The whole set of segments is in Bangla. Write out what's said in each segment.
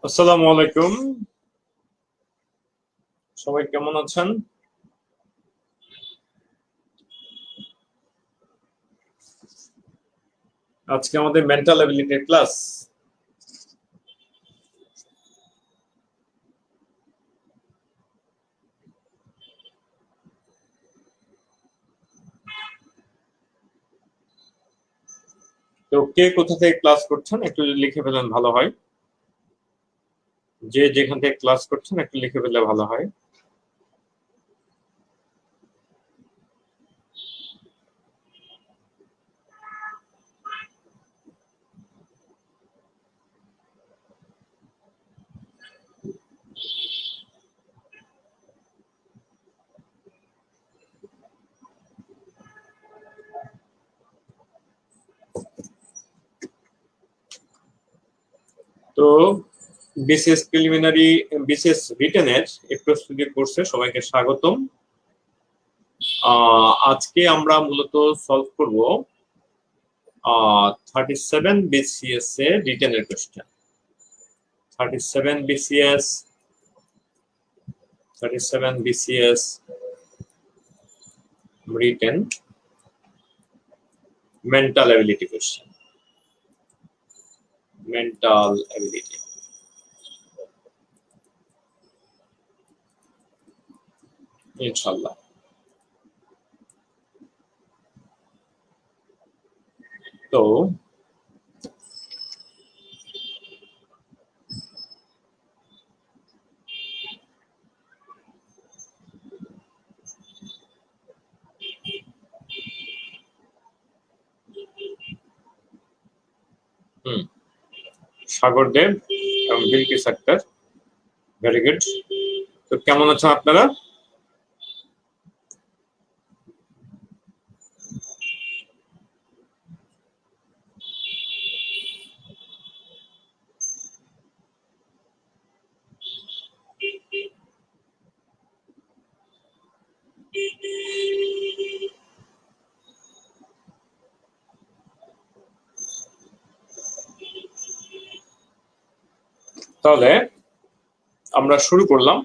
আসসালামু আলাইকুম। সবাই কেমন আছেন? আজকে আমাদের মেন্টাল অ্যাবিলিটির ক্লাস। তো কে কোথা থেকে ক্লাস করছেন একটু যদি লিখে ফেলেন ভালো হয়। যে যেখান থেকে ক্লাস করছেন একটু লিখে ফেললে ভালো হয়। তো বিসিএস প্রিলিমিনারি বিসিএস রিটেনের এই প্রস্তুতি কোর্সে সবাইকে স্বাগতম। আজকে আমরা মূলত সলভ করব 37 বিসিএস এর রিটেনের question. 37 BCS written mental ability question. Mental ability. ইনশাআল্লাহ। তো সাগর দেব এবং বিলকিস আক্তার, ভেরি গুড। তো কেমন আছেন আপনারা? তাহলে আমরা শুরু করলাম।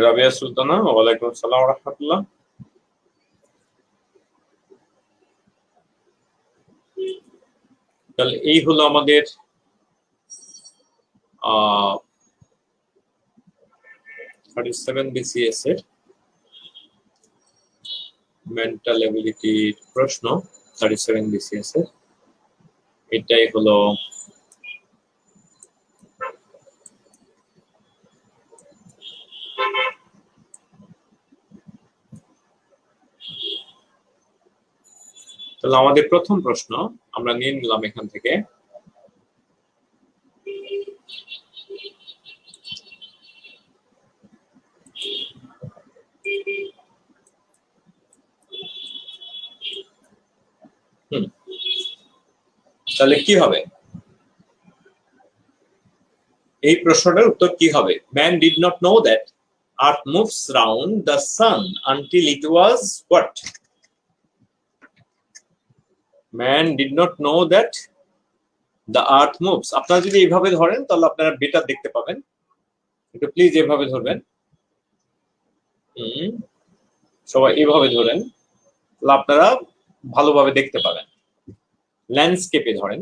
রাবিয়া সুলতানা, ওয়ালাইকুম আসসালাম ওয়া রাহমাতুল্লাহ। তাহলে এই হলো আমাদের 37 বিসিএস এর মেন্টাল এবিলিটির প্রশ্ন। 37 বিসিএস এর এটাই হলো তাহলে আমাদের প্রথম প্রশ্ন আমরা নিয়ে নিলাম এখান থেকে। তাহলে কি হবে এই প্রশ্নটার উত্তর কি হবে? Man did not know that earth moves round the sun until it was what? Man did not know that the earth moves. আপনারা যদি এইভাবে ধরেন তাহলে আপনারা বেটার দেখতে পাবেন। একটু প্লিজ এভাবে ধরবেন। সবাই এইভাবে ধরেন তাহলে আপনারা ভালোভাবে দেখতে পাবেন। ল্যান্ডস্কেপে ধরেন।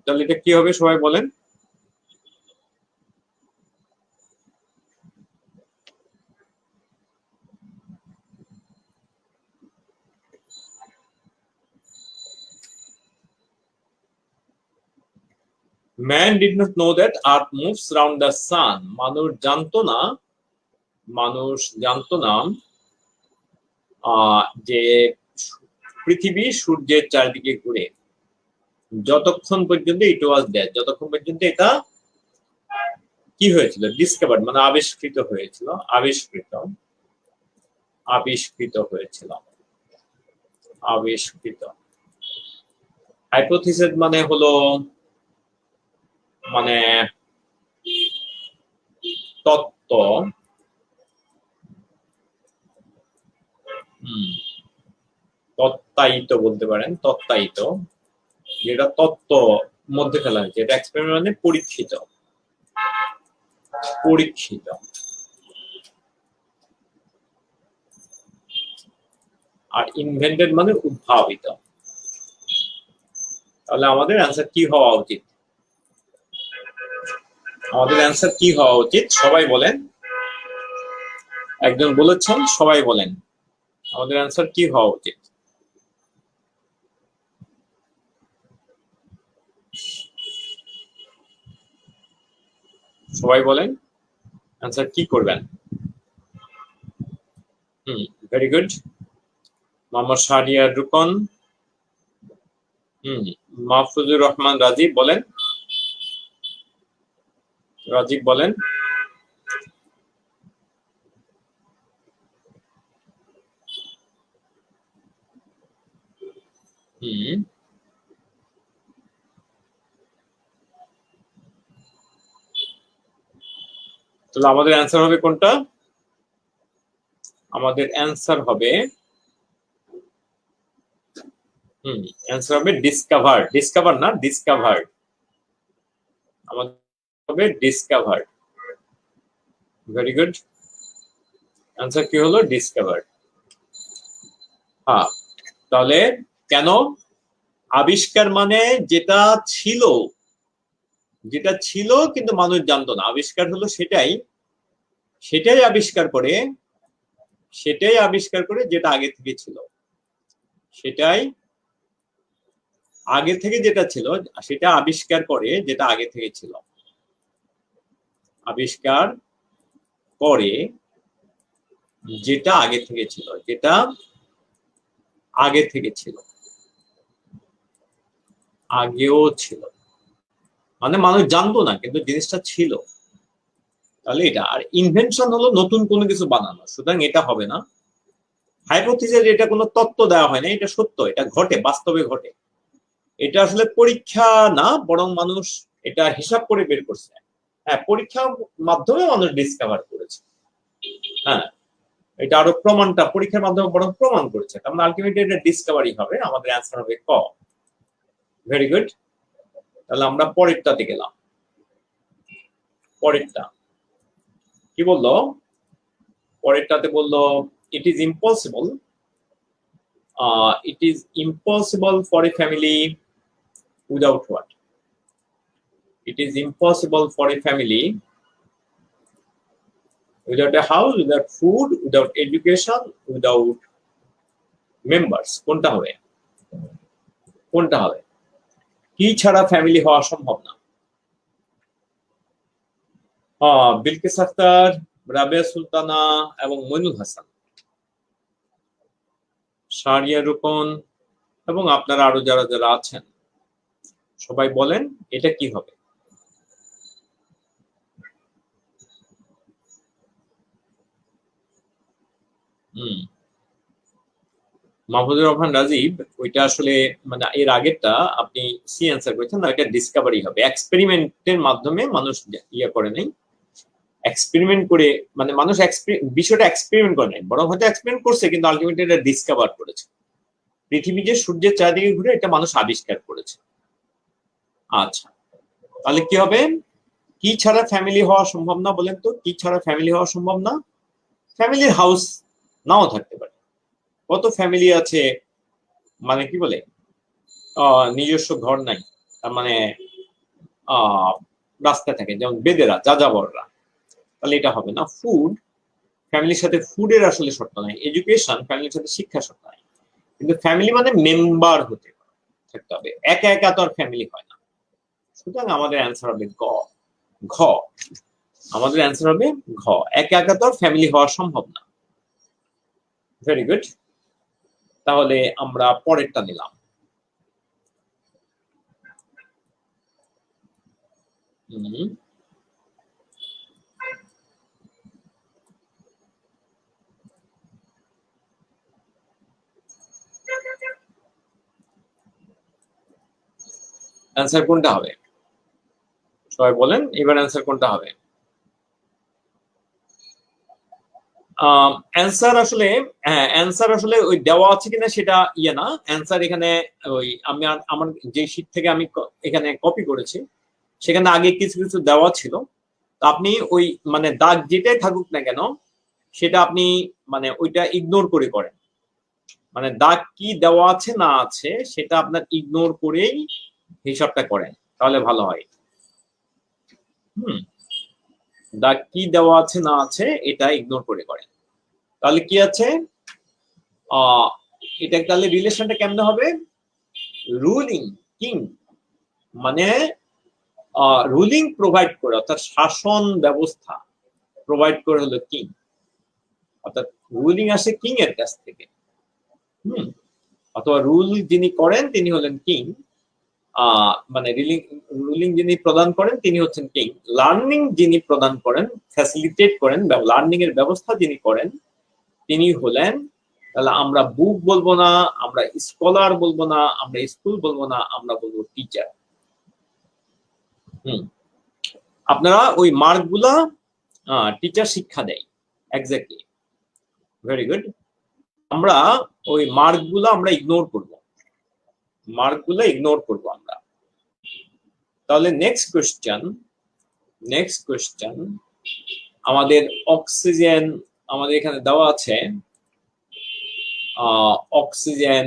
তাহলে এটা কি হবে সবাই বলেন? Man did not know that earth moves round the sun. মানুষ জানতো না যে পৃথিবী সূর্যের চারদিকে ঘুরে, যতক্ষণ পর্যন্ত ইট ওয়াজ দ্যাট, যতক্ষণ পর্যন্ত এটা কি হয়েছিল? ডিসকভার মানে আবিষ্কৃত হয়েছিল, আবিষ্কৃত হয়েছিল, আবিষ্কৃত। হাইপোথিসিস মানে হলো মানে তত্ত্ব, তত্ত্বায়িত বলতে পারেন, তত্ত্বায়িত, যেটা তত্ত্ব মধ্যে ফেলা হয়েছে। এটা এক্সপেরিমেন্ট মানে পরীক্ষিত, পরীক্ষিত। আর ইনভেন্টেড মানে উদ্ভাবিত। তাহলে আমাদের অ্যান্সার কি হওয়া উচিত? আমাদের অ্যান্সার কি হওয়া উচিত? সবাই বলেন। একজন বলেছেন, সবাই বলেন আমাদের অ্যান্সার কি হওয়া উচিত? সবাই বলেন অ্যান্সার কি করবেন? Very good. মোহাম্মদ শাহরিয়ার রুকন, মাহফুজুর রহমান রাজীব বলেন, রাজীব বলেন। তাহলে আমাদের অ্যান্সার হবে কোনটা? আমাদের অ্যান্সার হবে অ্যান্সার হবে ডিসকভার, ডিসকভার না ডিসকভার্ড। আমাদের হবে ডিসকভার্ড। Very good. অ্যান্সার কি হলো? ডিসকভার্ড। হ্যাঁ, তাহলে কেন? আবিষ্কার মানে যেটা ছিল, যেটা ছিল কিন্তু মানুষ জানতো না। আবিষ্কার হলো সেটাই, সেটাই আবিষ্কার করে, সেটাই আবিষ্কার করে যেটা আগে থেকে ছিল, সেটাই আগে থেকে যেটা ছিল সেটা আবিষ্কার করে যেটা আগে থেকে ছিল, আবিষ্কার করে যেটা আগে থেকে ছিল, যেটা আগে থেকে ছিল, আগেও ছিল। মানে মানুষ জানতো না কিন্তু জিনিসটা ছিল। তাহলে এটা। আর ইনভেনশন হলো নতুন কোনো কিছু বানানো, সুতরাং এটা হবে না। হাইপোথিসিস এটা কোনো তত্ত্ব দেওয়া হয় না, এটা সত্য, এটা ঘটে, বাস্তবে ঘটে। এটা আসলে পরীক্ষা না, বরং মানুষ এটা হিসাব করে বের করছে। হ্যাঁ, পরীক্ষার মাধ্যমে মানুষ ডিসকভার করেছে। হ্যাঁ, এটা আরো প্রমাণটা পরীক্ষার মাধ্যমে বরং প্রমাণ করেছে। তার মানে আলটিমেটলি এটা ডিসকভারি হবে। আমাদের অ্যান্সার হবে ক। Very good. তাহলে আমরা পরেরটাতে গেলাম। পরেরটা কি বললো? পরেরটাতে বললো it is impossible, it is impossible for a family without what? It is impossible for a family without a house, without food, without education, without members. কোনটা হবে? কোনটা হবে? কি ছাড়া ফ্যামিলি হওয়া সম্ভব না? বিলকিস আক্তার, রাবেয়া সুলতানা এবং মইনুল হাসান, শাহরিয়া রুকন এবং আপনারা আরো যারা যারা আছেন সবাই বলেন এটা কি হবে? মাহফুজুর রহমান রাজীব, ওইটা আসলে মানে এর আগেরটা আপনি সি অ্যান্সার করেছেন না, এটা ডিসকভারি হবে। এক্সপেরিমেন্টের মাধ্যমে মানুষ ইয়ে করে নাই, এক্সপেরিমেন্ট করে মানে মানুষ বিষয়টা এক্সপেরিমেন্ট করে নাই, বরং হয়তো এক্সপেরিমেন্ট করছে কিন্তু আলটিমেটলি এটা ডিসকভার করেছে। পৃথিবী যে সূর্যের চারদিকে ঘুরে এটা মানুষ আবিষ্কার করেছে। আচ্ছা, তাহলে কি হবে? কি ছাড়া ফ্যামিলি হওয়া সম্ভব না? বলেন তো, কি ছাড়া ফ্যামিলি হওয়া সম্ভব না? ফ্যামিলির হাউস নাও থাকতে পারে। কত ফ্যামিলি আছে মানে কি বলে নিজস্ব ঘর নাই, তার মানে রাস্তায় থাকে, যেমন বেদেরা, যাযাবররা। তাহলে এটা হবে না। ফুড, ফ্যামিলির সাথে ফুডের আসলে শর্ত নাই। এডুকেশন, ফ্যামিলির সাথে শিক্ষা শর্ত নাই। কিন্তু ফ্যামিলি মানে মেম্বার হতে থাকতে হবে, একা একা তো আর ফ্যামিলি হয় না। সুতরাং আমাদের অ্যান্সার হবে ঘ। আমাদের অ্যান্সার হবে ঘ, একা একা তো আর ফ্যামিলি হওয়া সম্ভব না। Very good. তাহলে আমরা পরেরটা নিলাম। অ্যান্সার কোনটা হবে? সবাই বলেন এবার অ্যান্সার কোনটা হবে? অ্যান্সার আসলে, হ্যাঁ অ্যান্সার আসলে ওই দেওয়া আছে কিনা সেটা ইয়ে না, অ্যান্সার এখানে ওই আমি আমার যে শীট থেকে আমি এখানে কপি করেছি সেখানে আগে কিছু কিছু দেওয়া ছিল। তো আপনি ওই মানে দাগ যেটাই থাকুক না কেন সেটা আপনি মানে ওইটা ইগনোর করে করেন, মানে দাগ কি দেওয়া আছে না আছে সেটা আপনার ইগনোর করেই হিসাবটা করেন, তাহলে ভালো হয়। হুম, দাগ কি দেওয়া আছে না আছে এটা ইগনোর করে করেন। তাহলে কি আছে, এটা তাহলে রিলেশনটা কেমনে হবে? রুলিং কিং মানে রুলিং প্রোভাইড করে, অর্থাৎ শাসন ব্যবস্থা প্রোভাইড করে হলো কিং, অর্থাৎ রুলিং আসে কিং এর কাছ থেকে। হুম, অথবা রুল যিনি করেন তিনি হলেন কিং, মানে রুলিং যিনি প্রদান করেন তিনি হচ্ছেন কিং। লার্নিং যিনি প্রদান করেন, ফ্যাসিলিটেট করেন, লার্নিং এর ব্যবস্থা যিনি করেন তিনি হলেন, তাহলে আমরা বুক বলবো না, আমরা স্কলার বলবো না, আমরা স্কুল বলবো না, আমরা বলবো টিচার। হুম, আপনারা ওই মার্ক গুলা টিচার শিক্ষা দেয়, এক্স্যাক্টলি, ভেরি গুড। আমরা ওই মার্ক গুলা আমরা ইগনোর করবো, মার্ক গুলা ইগনোর করবো আমরা। তাহলে নেক্সট কোয়েশ্চেন আমাদের অক্সিজেন, আমাদের এখানে দেওয়া আছে অক্সিজেন,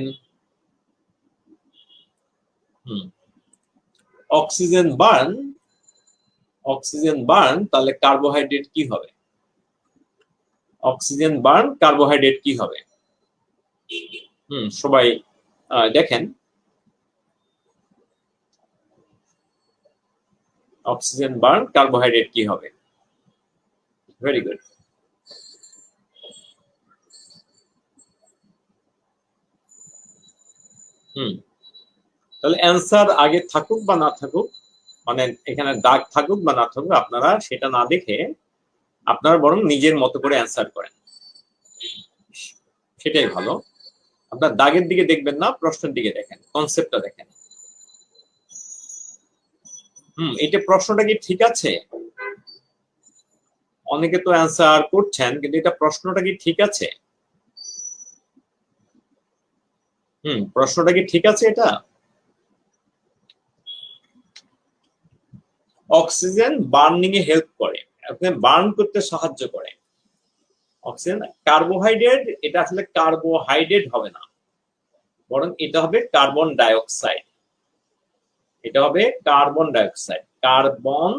অক্সিজেন বার্ন, তাহলে কার্বোহাইড্রেট কি হবে? অক্সিজেন বার্ন কার্বোহাইড্রেট কি হবে? সবাই দেখেন অক্সিজেন বার্ন কার্বোহাইড্রেট কি হবে? Very good. তাহলে অ্যান্সার আগে থাকুক বা না থাকুক, মানে এখানে দাগ থাকুক বা না থাকুক, আপনারা সেটা না দেখে আপনারা বরং নিজের মতো করে অ্যান্সার করেন, সেটাই ভালো। আপনার দাগের দিকে দেখবেন না, প্রশ্নের দিকে দেখেন, কনসেপ্টটা দেখেন। এটা প্রশ্নটা কি ঠিক আছে? অনেকে তো অ্যান্সার করছেন কিন্তু এটা প্রশ্নটা কি ঠিক আছে? প্রশ্নটা কি ঠিক আছে? এটা অক্সিজেন বার্নিং এ হেল্প করে, আপনি বার্ন করতে সাহায্য করে অক্সিজেন। কার্বোহাইড্রেট, এটা আসলে কার্বোহাইড্রেট হবে না, বরং এটা হবে কার্বন ডাইঅক্সাইড, এটা হবে carbon dioxide, carbon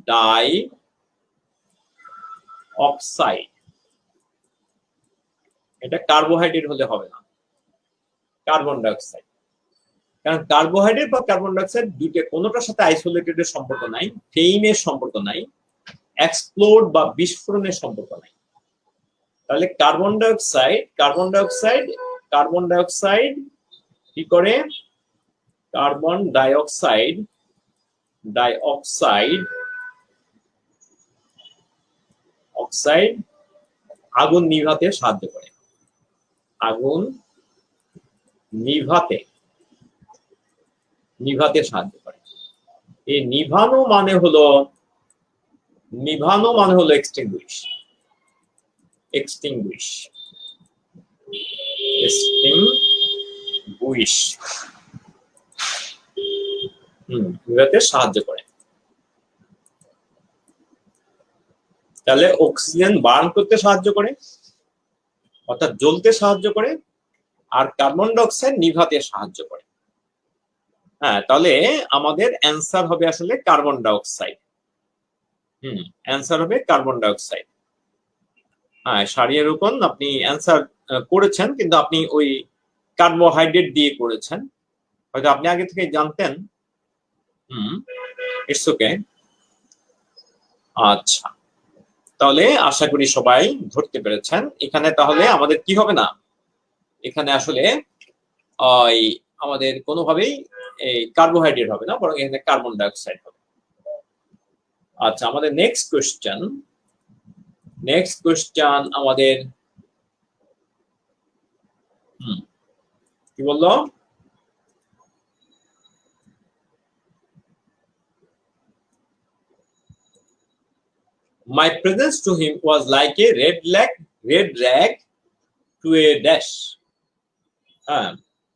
die oxide, এটা কার্বোহাইড্রেট হলে হবে না, কার্বন ডাইঅক্সাইড। কারণ কার্বোহাইড্রেট বা কার্বন ডাইঅক্সাইড দুইটা কোনোটার সাথে আইসোলেটেড এর সম্পর্ক নাই, ফেইমের সম্পর্ক নাই, এক্সপ্লোড বা বিস্ফোরণের সম্পর্ক নাই। তাহলে কার্বন ডাইঅক্সাইড কি করে? কার্বন ডাইঅক্সাইড আগুন নিভাতে সাহায্য করে, আগুন নিভাতে সাহায্য করে। এই নিভানো মানে হলো এক্সটিংগুইশ, নিভাতে সাহায্য করে। তাহলে অক্সিজেন বার্ন করতে সাহায্য করে, অর্থাৎ জ্বলতে সাহায্য করে, আর কার্বন ডাইঅক্সাইড নিভাতে সাহায্য করে। হ্যাঁ, তাহলে আমাদের অ্যান্সার হবে আসলে কার্বন ডাইঅক্সাইড। অ্যান্সার হবে কার্বন ডাইঅক্সাইড। হ্যাঁ, সারিয়া রূপন আপনি অ্যান্সার করেছেন, কিন্তু আপনি ওই কার্বোহাইড্রেট দিয়ে করেছেন, হয়তো আপনি আগে থেকে জানতেন। It's okay. আচ্ছা, তাহলে আশা করি সবাই ধরতে পেরেছেন। এখানে তাহলে আমাদের কি হবে না, এখানে আসলে আমাদের কোনোভাবেই এই কার্বোহাইড্রেট হবে না, বরং এখানে কার্বন ডাইঅক্সাইড হবে। আচ্ছা, আমাদের নেক্সট কোয়েশ্চেন আমাদের কি বললো? My presence to him was like a red rag to a dash.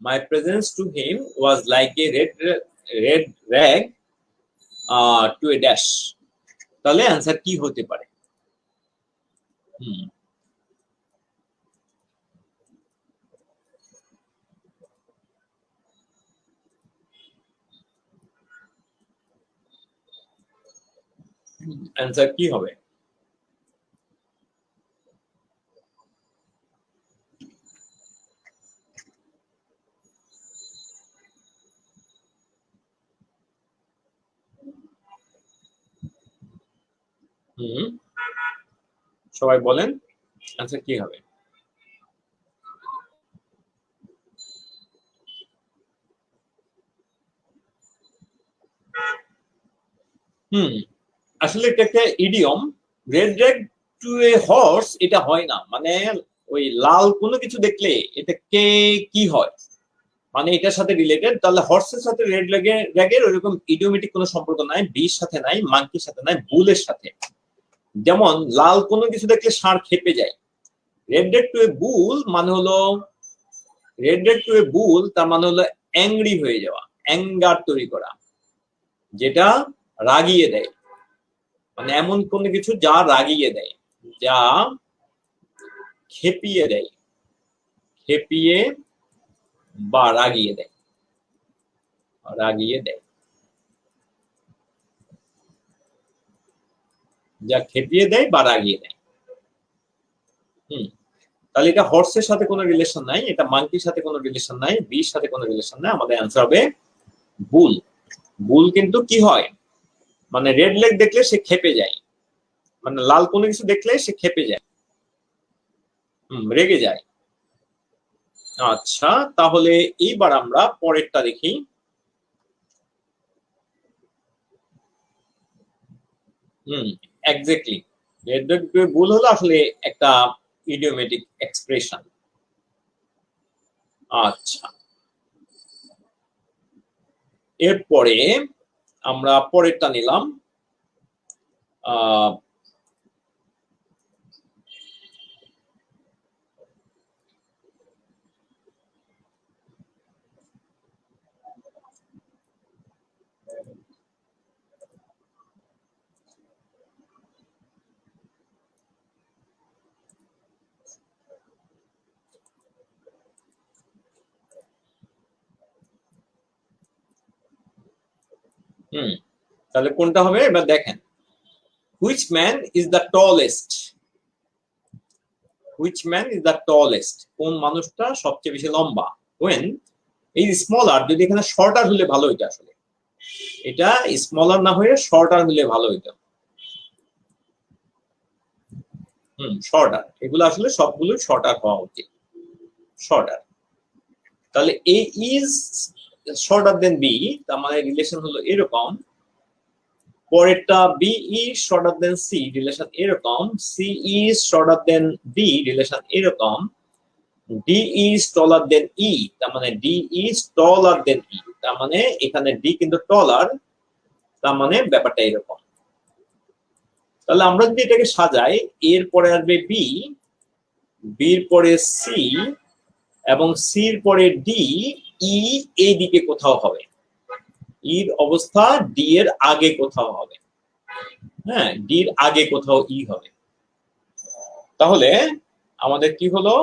My presence to him was like a red rag to a dash. তাহলে आंसर কি হতে পারে? आंसर কি হবে? সবাই বলেন आंसर কি হবে? আসলে এটা একটা idiom. Red red to a horse এটা হয় না, মানে ওই লাল কোনো কিছু দেখলে এটা কে কি হয়, মানে এটার সাথে রিলেটেড। তাহলে হর্সের সাথে রেড রেগের ওইরকম ইডিওমেটিক কোনো সম্পর্ক নাই, বির সাথে নাই, মাংকির সাথে নাই, বুলের সাথে। যেমন লাল কোনো কিছু দেখলে ষাঁড় খেপে যায়। রেড রেড টু এ বুল মানে হলো, রেড রেড টু এ বুল তার মানে হলো অ্যাংরি হয়ে যাওয়া, অ্যাঙ্গার তৈরি করা, যেটা রাগিয়ে দেয়, মানে এমন কোনো কিছু যা রাগিয়ে দেয়, যা খেপিয়ে দেয়, খেপিয়ে বা রাগিয়ে দেয়, রাগিয়ে দেয়, যা খেপিয়ে দেয় বা রাগিয়ে দেয়। তাহলে এটা হর্সের সাথে কোনো রিলেশন নাই, এটা মাংকির সাথে কোনো রিলেশন নাই, বির সাথে কোনো রিলেশন নাই। আমাদের অ্যান্সার হবে বুল। বুল কিন্তু কি হয়, মানে রেড লেগ দেখলে সে খেপে যায়, মানে লাল কোনো কিছু দেখলে সে খেপে যায়, রেগে যায়। আচ্ছা, তাহলে এইবার আমরা পরেরটা দেখি। এক্স্যাক্টলি, রেড লেগ বুল হলো আসলে একটা ইডিওমেটিক এক্সপ্রেশন। আচ্ছা, এরপরে আমরা পরেরটা নিলাম। তাহলে কোনটা হবে এবার দেখেন। Which man is the tallest? Which man is the tallest? কোন মানুষটা সবচেয়ে বেশি লম্বা? When এই স্মলার, যদি এখানে শর্টার হলে ভালো হইতো, আসলে এটা স্মলার না হয়ে শর্টার হলে ভালো হইতো। শর্টার, এগুলো আসলে সবগুলো শর্টার হওয়া উচিত, শর্টার। তাহলে A is shorter than B, তার মানে রিলেশন হলো এরকম। পরেরটা B is shorter than C, relation এরকম। C is shorter than D, relation এরকম। D is taller than E, তার মানে D is taller than E, তার মানে এখানে ডি কিন্তু টলার, তার মানে ব্যাপারটা এরকম। তাহলে আমরা যদি এটাকে সাজাই, এর পরে আসবে বি, বির পরে সি, এবং সির পরে ডি, ই এই দিকে কোথাও হবে, ইর অবস্থা ডি এর আগে কোথাও হবে। হ্যাঁ, ডির আগে কোথাও ই হবে। তাহলে আমাদের কি হলো?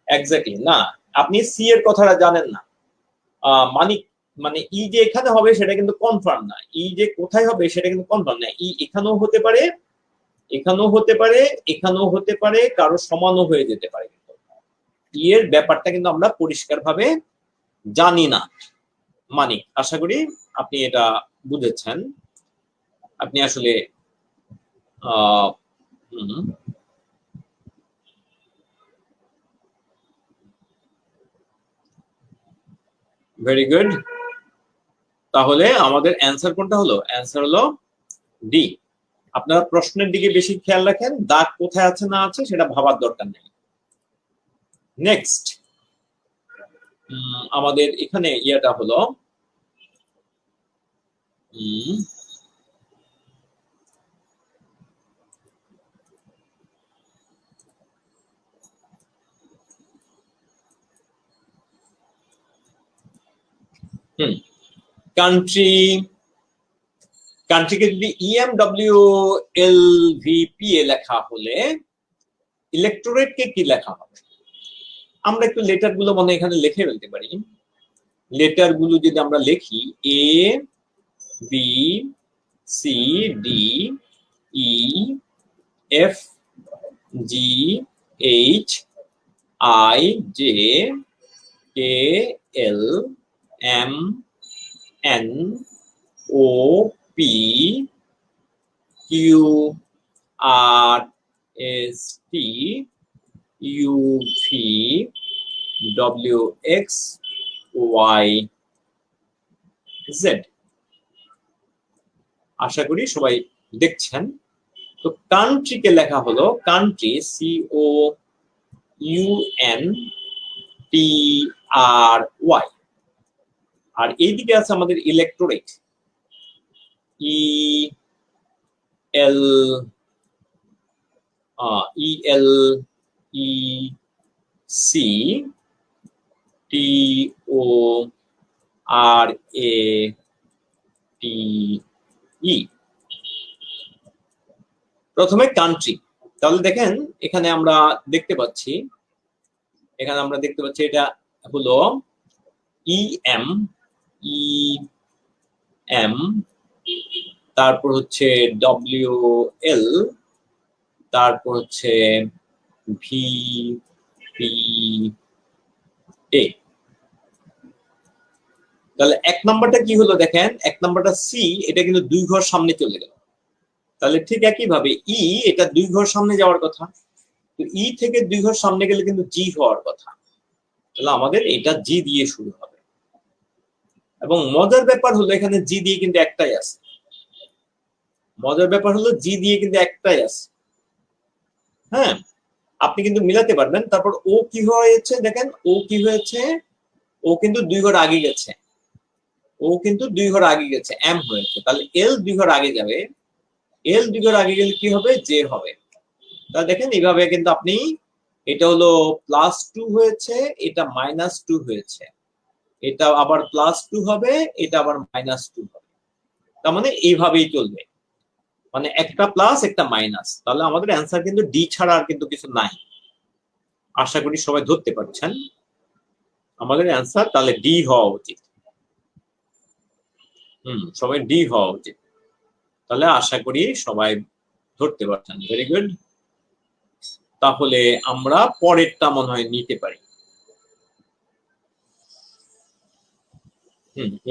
এক্স্যাক্টলি না, আপনি সি এর কথাটা জানেন না, মানে ই যে এখানে হবে সেটা কিন্তু কনফার্ম না, ই যে কোথায় হবে সেটা কিন্তু কনফার্ম না। ই এখানেও হতে পারে, এখানেও হতে পারে, এখানেও হতে পারে, কারো সমানও হয়ে যেতে পারে। ই এর ব্যাপারটা কিন্তু আমরা পরিষ্কারভাবে জানি না। মানে আশা করি আপনি এটা বুঝেছেন। আপনি আসলে ভেরি গুড। তাহলে আমাদের অ্যান্সার কোনটা হলো? অ্যান্সার হলো ডি। আপনারা প্রশ্নের দিকে বেশি খেয়াল রাখেন, দাগ কোথায় আছে না আছে সেটা ভাবার দরকার নেই। নেক্সট, আমাদের এখানে ইয়াটা হলো কান্ট্রিকে যদি EMWLVPA লেখা হলে ইলেকটোরেটকে কি লেখা হবে? আমরা একটু লেটার গুলো মনে এখানে লিখে ফেলতে পারি। লেটার গুলো যদি আমরা লিখি ABCDEFGHIJKLMNOPQRSTUVWXYZ। আশা করি সবাই দেখছেন। তো কান্ট্রিকে লেখা হলো কান্ট্রি COUNTRY, আর এইদিকে আছে আমাদের ইলেকটোরেট ELECTORATE। প্রথমে কান্ট্রি, তাহলে দেখেন এখানে আমরা দেখতে পাচ্ছি এটা হলো EM, তারপর হচ্ছে WL, তারপর হচ্ছে VPA। তাহলে এক নাম্বারটা কি হলো দেখেন, এক নাম্বারটা সি, এটা কিন্তু 2 ঘর সামনে চলে গেল। তাহলে ঠিক একই ভাবে এটা 2 ঘর সামনে যাওয়ার কথা, তো থেকে 2 ঘর সামনে গেলে কিন্তু জি হওয়ার কথা। তাহলে আমাদের এটা জি দিয়ে শুরু হবে। এবং মজার ব্যাপার হলো এখানে জি দিয়ে কিন্তু একটাই আছে, হ্যাঁ, আপনি কিন্তু মিলাতে পারবেন। তারপর ও কি হয়েছে দেখেন, ও কিন্তু 2 ঘর আগে গেছে, এম হয়েছে। তাহলে এল 2 ঘর আগে যাবে, এল 2 ঘর আগে গেলে কি হবে, জে হবে। তাহলে দেখেন এইভাবে কিন্তু আপনি, এটা হলো +2 হয়েছে, এটা -2 হয়েছে, এটা আবার +2 হবে, এটা আবার -2 হবে। তার মানে এইভাবেই চলবে, মানে একটা প্লাস একটা মাইনাস। তাহলে আমাদের অ্যান্সার কিন্তু ডি ছাড়া আর কিন্তু কিছু নাই। আশা করি সবাই ধরতে পারছেন, আমাদের অ্যান্সার তাহলে ডি হওয়া উচিত। সবাই ডি হওয়া উচিত। তাহলে আশা করি সবাই ধরতে পারছেন, ভেরি গুড। তাহলে আমরা পরেরটা মনে হয় নিতে পারি।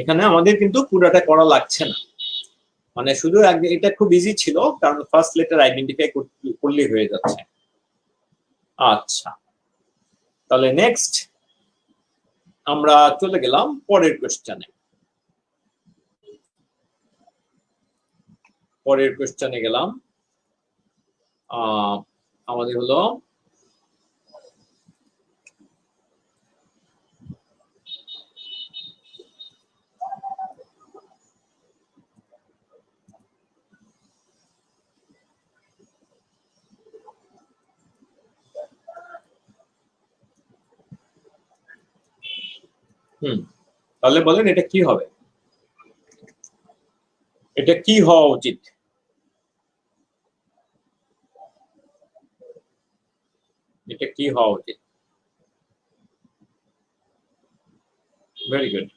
এখানে আমাদের কিন্তু পুরাটা করা লাগছে না, মানে শুধু এটা খুব ইজি ছিল, কারণ ফার্স্ট লেটার আইডেন্টিফাই করলে হয়ে যাচ্ছে। আচ্ছা, তাহলে নেক্সট আমরা চলে গেলাম পরের কোশ্চেনে গেলাম। আমাদের হলো তাহলে বলেন এটা কি হবে, এটা কি হওয়া উচিত? এটা কি হওয়া উচিত? Very good.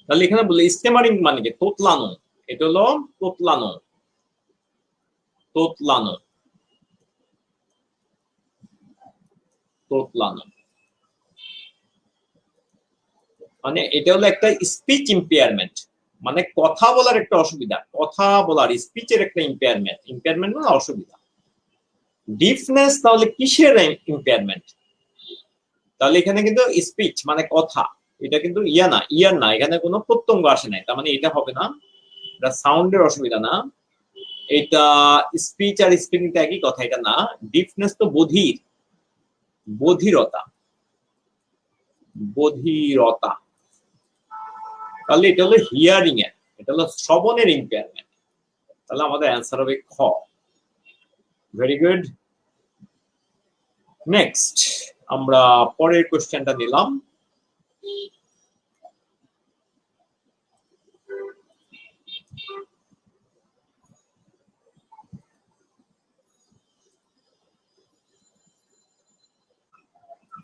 তাহলে এখানে বলে স্টেমারিং মানে কি, তোতলানো। এটা হলো তোতলানো, মানে এটা হলো একটা স্পিচ ইম্পেয়ারমেন্ট, মানে কথা বলার একটা অসুবিধা, কথা বলার স্পিচের একটা ইম্পেয়ারমেন্ট মানে অসুবিধা। ডিফনেস তাহলে কিসের ইম্পেয়ারমেন্ট? তাহলে এখানে কিন্তু স্পিচ মানে কথা, এটা কিন্তু ইয়ার না, এখানে কোনো প্রত্যঙ্গ আসে নাই, তার মানে এটা হবে না, এটা সাউন্ডের অসুবিধা না, এটা স্পিচ আর স্পিকিংটা একই কথা, এটা না। ডিপনেস তো বধিরতা, বধিরতা, তাহলে এটা হলো হিয়ারিং এর, এটা হলো শ্রবণের ইম্পেয়ারমেন্ট, তাহলে আমাদের অ্যান্সার হবে খ। Very good. নেক্সট আমরা পরের কোশ্চেনটা নিলাম।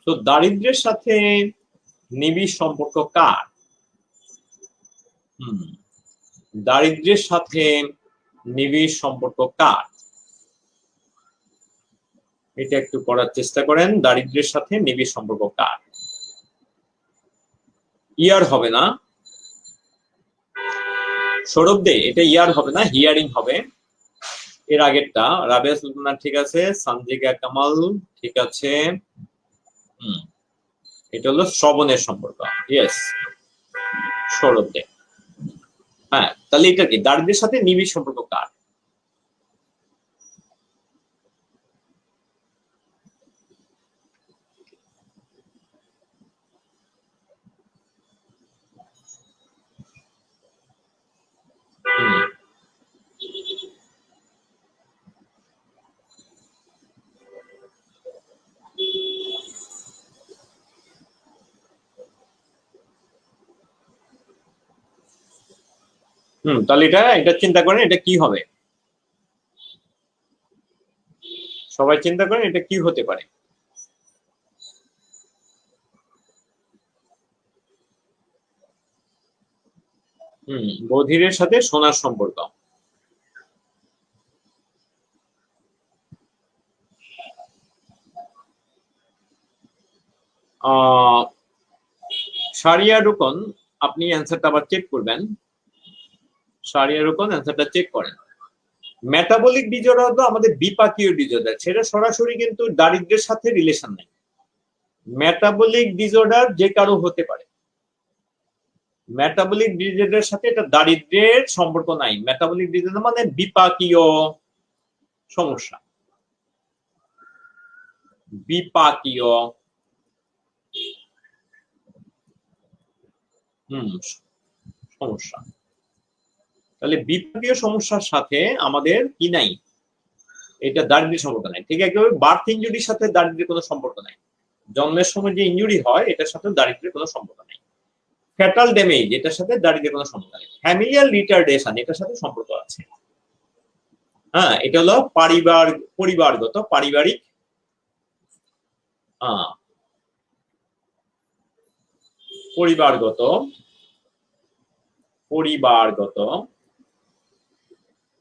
তো দারিদ্র্যের সাথে নিবিড় সম্পর্ক কার? দারিদ্র্যের সাথে নিবিড় সম্পর্ক কার? এটা একটু করার চেষ্টা করেন। দারিদ্র্যের সাথে নিবিড় সম্পর্ক কার? ইয়ার হবে না সৌরভ দে, এটা ইয়ার হবে না, হিয়ারিং হবে। এর আগেরটা রাবেয়া সুলতানা ঠিক আছে, সানজিকা কামাল ঠিক আছে। এটা হলো শ্রবণের সম্পর্ক, ইয়েস সৌরভ দে। হ্যাঁ, তাহলে এটা কি দারিদ্র্যের সাথে নিবিড় সম্পর্ক কার? তাহলে এটা চিন্তা করেন, এটা কি হবে, সবাই চিন্তা করেন এটা কি হতে পারে। বধিরের সাথে সোনার সম্পর্ক। সারিয়া রুকন, আপনি অ্যান্সারটা আবার চেক করবেন। সারিয়া রুকন অ্যান্সারটা চেক করেন। মেটাবলিক ডিজঅর্ডার তো আমাদের বিপাকীয় ডিজঅর্ডার, সেটা সরাসরি কিন্তু দারিদ্র্যের সাথে রিলেশন নেই। মেটাবলিক ডিজঅর্ডার যে কারো হতে পারে, মেটাবলিক ডিজঅর্ডারের সাথে এটা দারিদ্র্যের সম্পর্ক নাই। মেটাবলিক ডিজঅর্ডার মানে বিপাকীয় সমস্যা, বিপাকীয় সমস্যা। তাহলে বিপাকীয় সমস্যার সাথে আমাদের কি নাই, এটা দারিদ্র্যের সম্পর্ক নাই। ঠিক একেবারে বার্থ ইনজুরির সাথে দারিদ্র্যের কোনো সম্পর্ক নাই। জন্মের সময় যে ইনজুরি হয় এটার সাথে দারিদ্র্যের কোনো সম্পর্ক নাই। ফ্যাটাল ড্যামেজ এটার সাথে দারিদ্র্যের কোনো সম্পর্ক নেই। ফ্যামিলিয়াল রিটার্ডেশন এটার সাথে সম্পর্ক আছে। হ্যাঁ, এটা হলো পরিবারগত, পারিবারিক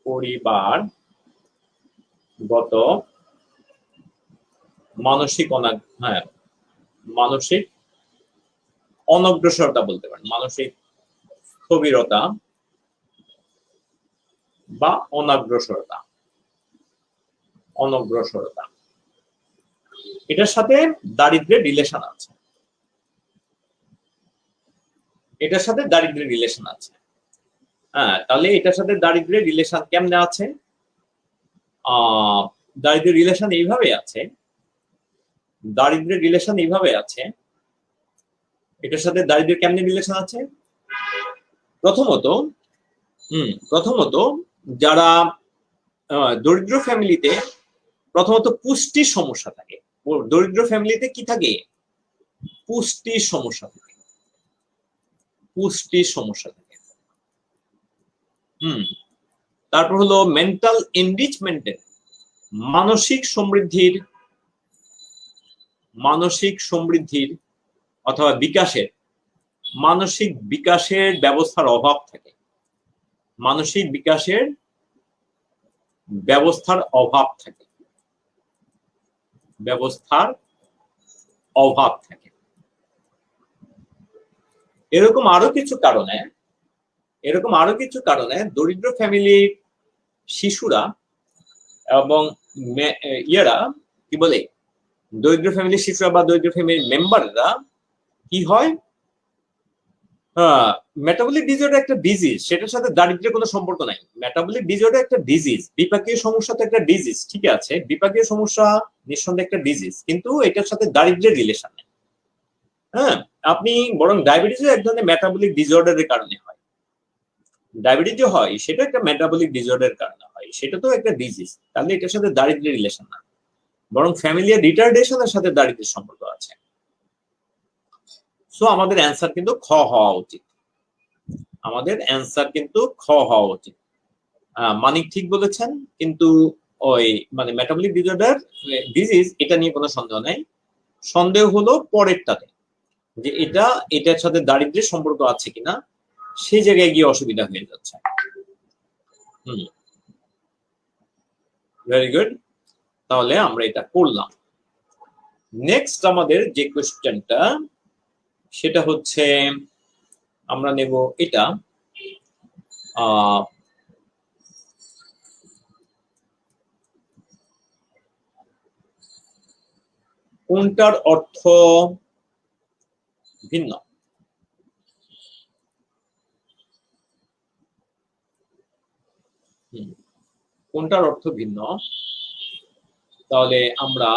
পরিবারগত মানসিক মানসিক অনগ্রসরতা বলতে পারেন, মানসিক স্থবিরতা বা অনগ্রসরতা। এটার সাথে দারিদ্র্যের রিলেশন আছে, এটার সাথে দারিদ্র্যের রিলেশন আছে। হ্যাঁ, তাহলে এটার সাথে দারিদ্র্যের রিলেশন কেমনে আছে? দারিদ্র্যের রিলেশন এইভাবে আছে, এটার সাথে দারিদ্র্যের কেমনে রিলেশন আছে? প্রথমত যারা দরিদ্র ফ্যামিলিতে প্রথমত পুষ্টির সমস্যা থাকে। দরিদ্র ফ্যামিলিতে কি থাকে? পুষ্টির সমস্যা থাকে। তারপর হলো মেন্টাল এনরিচমেন্টের, মানসিক সমৃদ্ধির অথবা মানসিক বিকাশের ব্যবস্থার অভাব থাকে। মানসিক বিকাশের ব্যবস্থার অভাব থাকে। এরকম আরো কিছু কারণে দরিদ্র ফ্যামিলির শিশুরা এবং ইয়েরা কি বলে দরিদ্র ফ্যামিলির শিশুরা বা দরিদ্র ফ্যামিলির মেম্বাররা কি হয়, মেটাবলিক ডিজঅর্ডার একটা ডিজিজ, সেটার সাথে দারিদ্র্যের কোনো সম্পর্ক নাই। মেটাবলিক ডিজঅর্ডার একটা ডিজিজ, বিপাকীয় সমস্যা তো একটা ডিজিজ, ঠিক আছে, বিপাকীয় সমস্যা নিঃসন্দেহে একটা ডিজিজ, কিন্তু এটার সাথে দারিদ্র্যের রিলেশন নেই। হ্যাঁ, আপনি বরং ডায়াবেটিসও এক ধরনের মেটাবলিক ডিজঅর্ডারের কারণে হয়। ডায়াবেটিস যে হয় সেটা একটা মেটাবলিক ডিজঅর্ডারের কারণে হয়, সেটা তো একটা ডিজিজ, তাহলে এটার সাথে দারিদ্র্যের রিলেশন না, বরং ফ্যামিলিয়ার রিটার্ডেশনের সাথে দারিদ্র্যের সম্পর্ক আছে। সো আমাদের অ্যান্সার কিন্তু খ হওয়া উচিত, আমাদের অ্যান্সার কিন্তু খ হওয়া উচিত। মানিক ঠিক বলেছেন, কিন্তু ওই মানে মেটাবলিক ডিজঅর্ডার ডিজিজ এটা নিয়ে কোনো সন্দেহ নাই। সন্দেহ হলো পরেরটাতে, যে এটার সাথে দারিদ্র্যের সম্পর্ক আছে কিনা, সেই জায়গায় গিয়ে অসুবিধা হয়ে যাচ্ছে। ভেরি গুড, তাহলে আমরা এটা করলাম। নেক্সট আমাদের যে কোশ্চেনটা সেটা হচ্ছে আমরা নেব এটা, কোনটার অর্থ ভিন্ন? কোনটার অর্থ ভিন্ন? তাহলে আমরা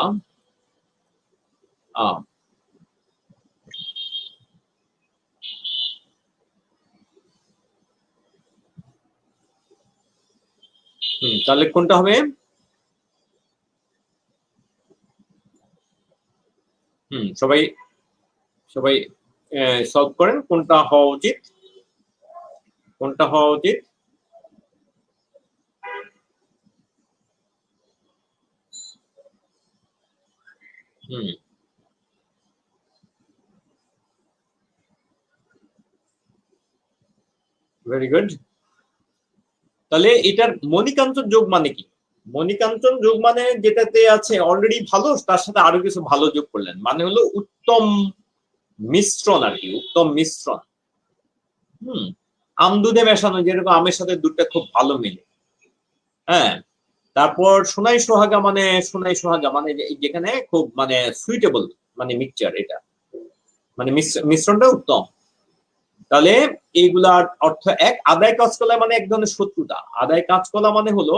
তাহলে কোনটা হবে? সবাই সবাই সলভ করেন, কোনটা হওয়া উচিত, কোনটা হওয়া উচিত? Very good. তাহলে এটার মণিকাঞ্চন যোগ মানে কি? মণিকাঞ্চন যোগ মানে যেটাতে আছে অলরেডি ভালো, তার সাথে আরো কিছু ভালো যোগ করলেন, মানে হলো উত্তম মিশ্রণ আর কি, উত্তম মিশ্রণ। আম দুধে মেশানো, যেরকম আমের সাথে দুধটা খুব ভালো মিলে। হ্যাঁ, তারপর সোনাই সোহাগা মানে, সোনাই সোহাগা মানে যেখানে খুব মানে সুইটেবল মানে মিক্সচার, এটা মানে মিশ্রণটা উত্তম। তাহলে এইগুলার অর্থ এক। আদায় কাঁচকলা মানে এক ধরনের শত্রুতা, আদায় কাঁচকলা মানে হলো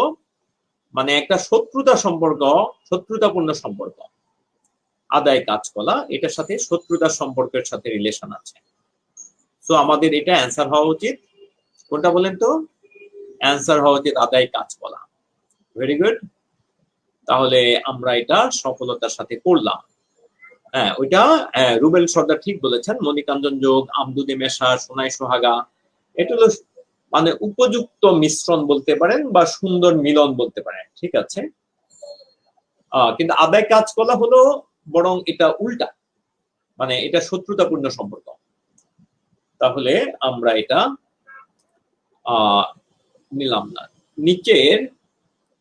মানে একটা শত্রুতা সম্পর্ক, শত্রুতাপূর্ণ সম্পর্ক। আদায় কাঁচকলা এটার সাথে শত্রুতার সম্পর্কের সাথে রিলেশন আছে। তো আমাদের এটা অ্যান্সার হওয়া উচিত কোনটা বলেন তো? অ্যান্সার হওয়া উচিত আদায় কাঁচকলা। ভেরি গুড, তাহলে আমরা এটা সফলতার সাথে করলাম। হ্যাঁ, ওইটা রুবেল সর্দার ঠিক বলেছেন, মণিকাঞ্চন যোগ, আমদুদে মেশা, সোনাই সোহাগা, এটা হলো মানে উপযুক্ত মিশ্রণ বলতে পারেন বা সুন্দর মিলন বলতে পারেন, ঠিক আছে। কিন্তু আদায় কাঁচকলা হলো বরং এটা উল্টা, মানে এটা শত্রুতাপূর্ণ সম্পর্ক। তাহলে আমরা এটা নিলাম না। নিচের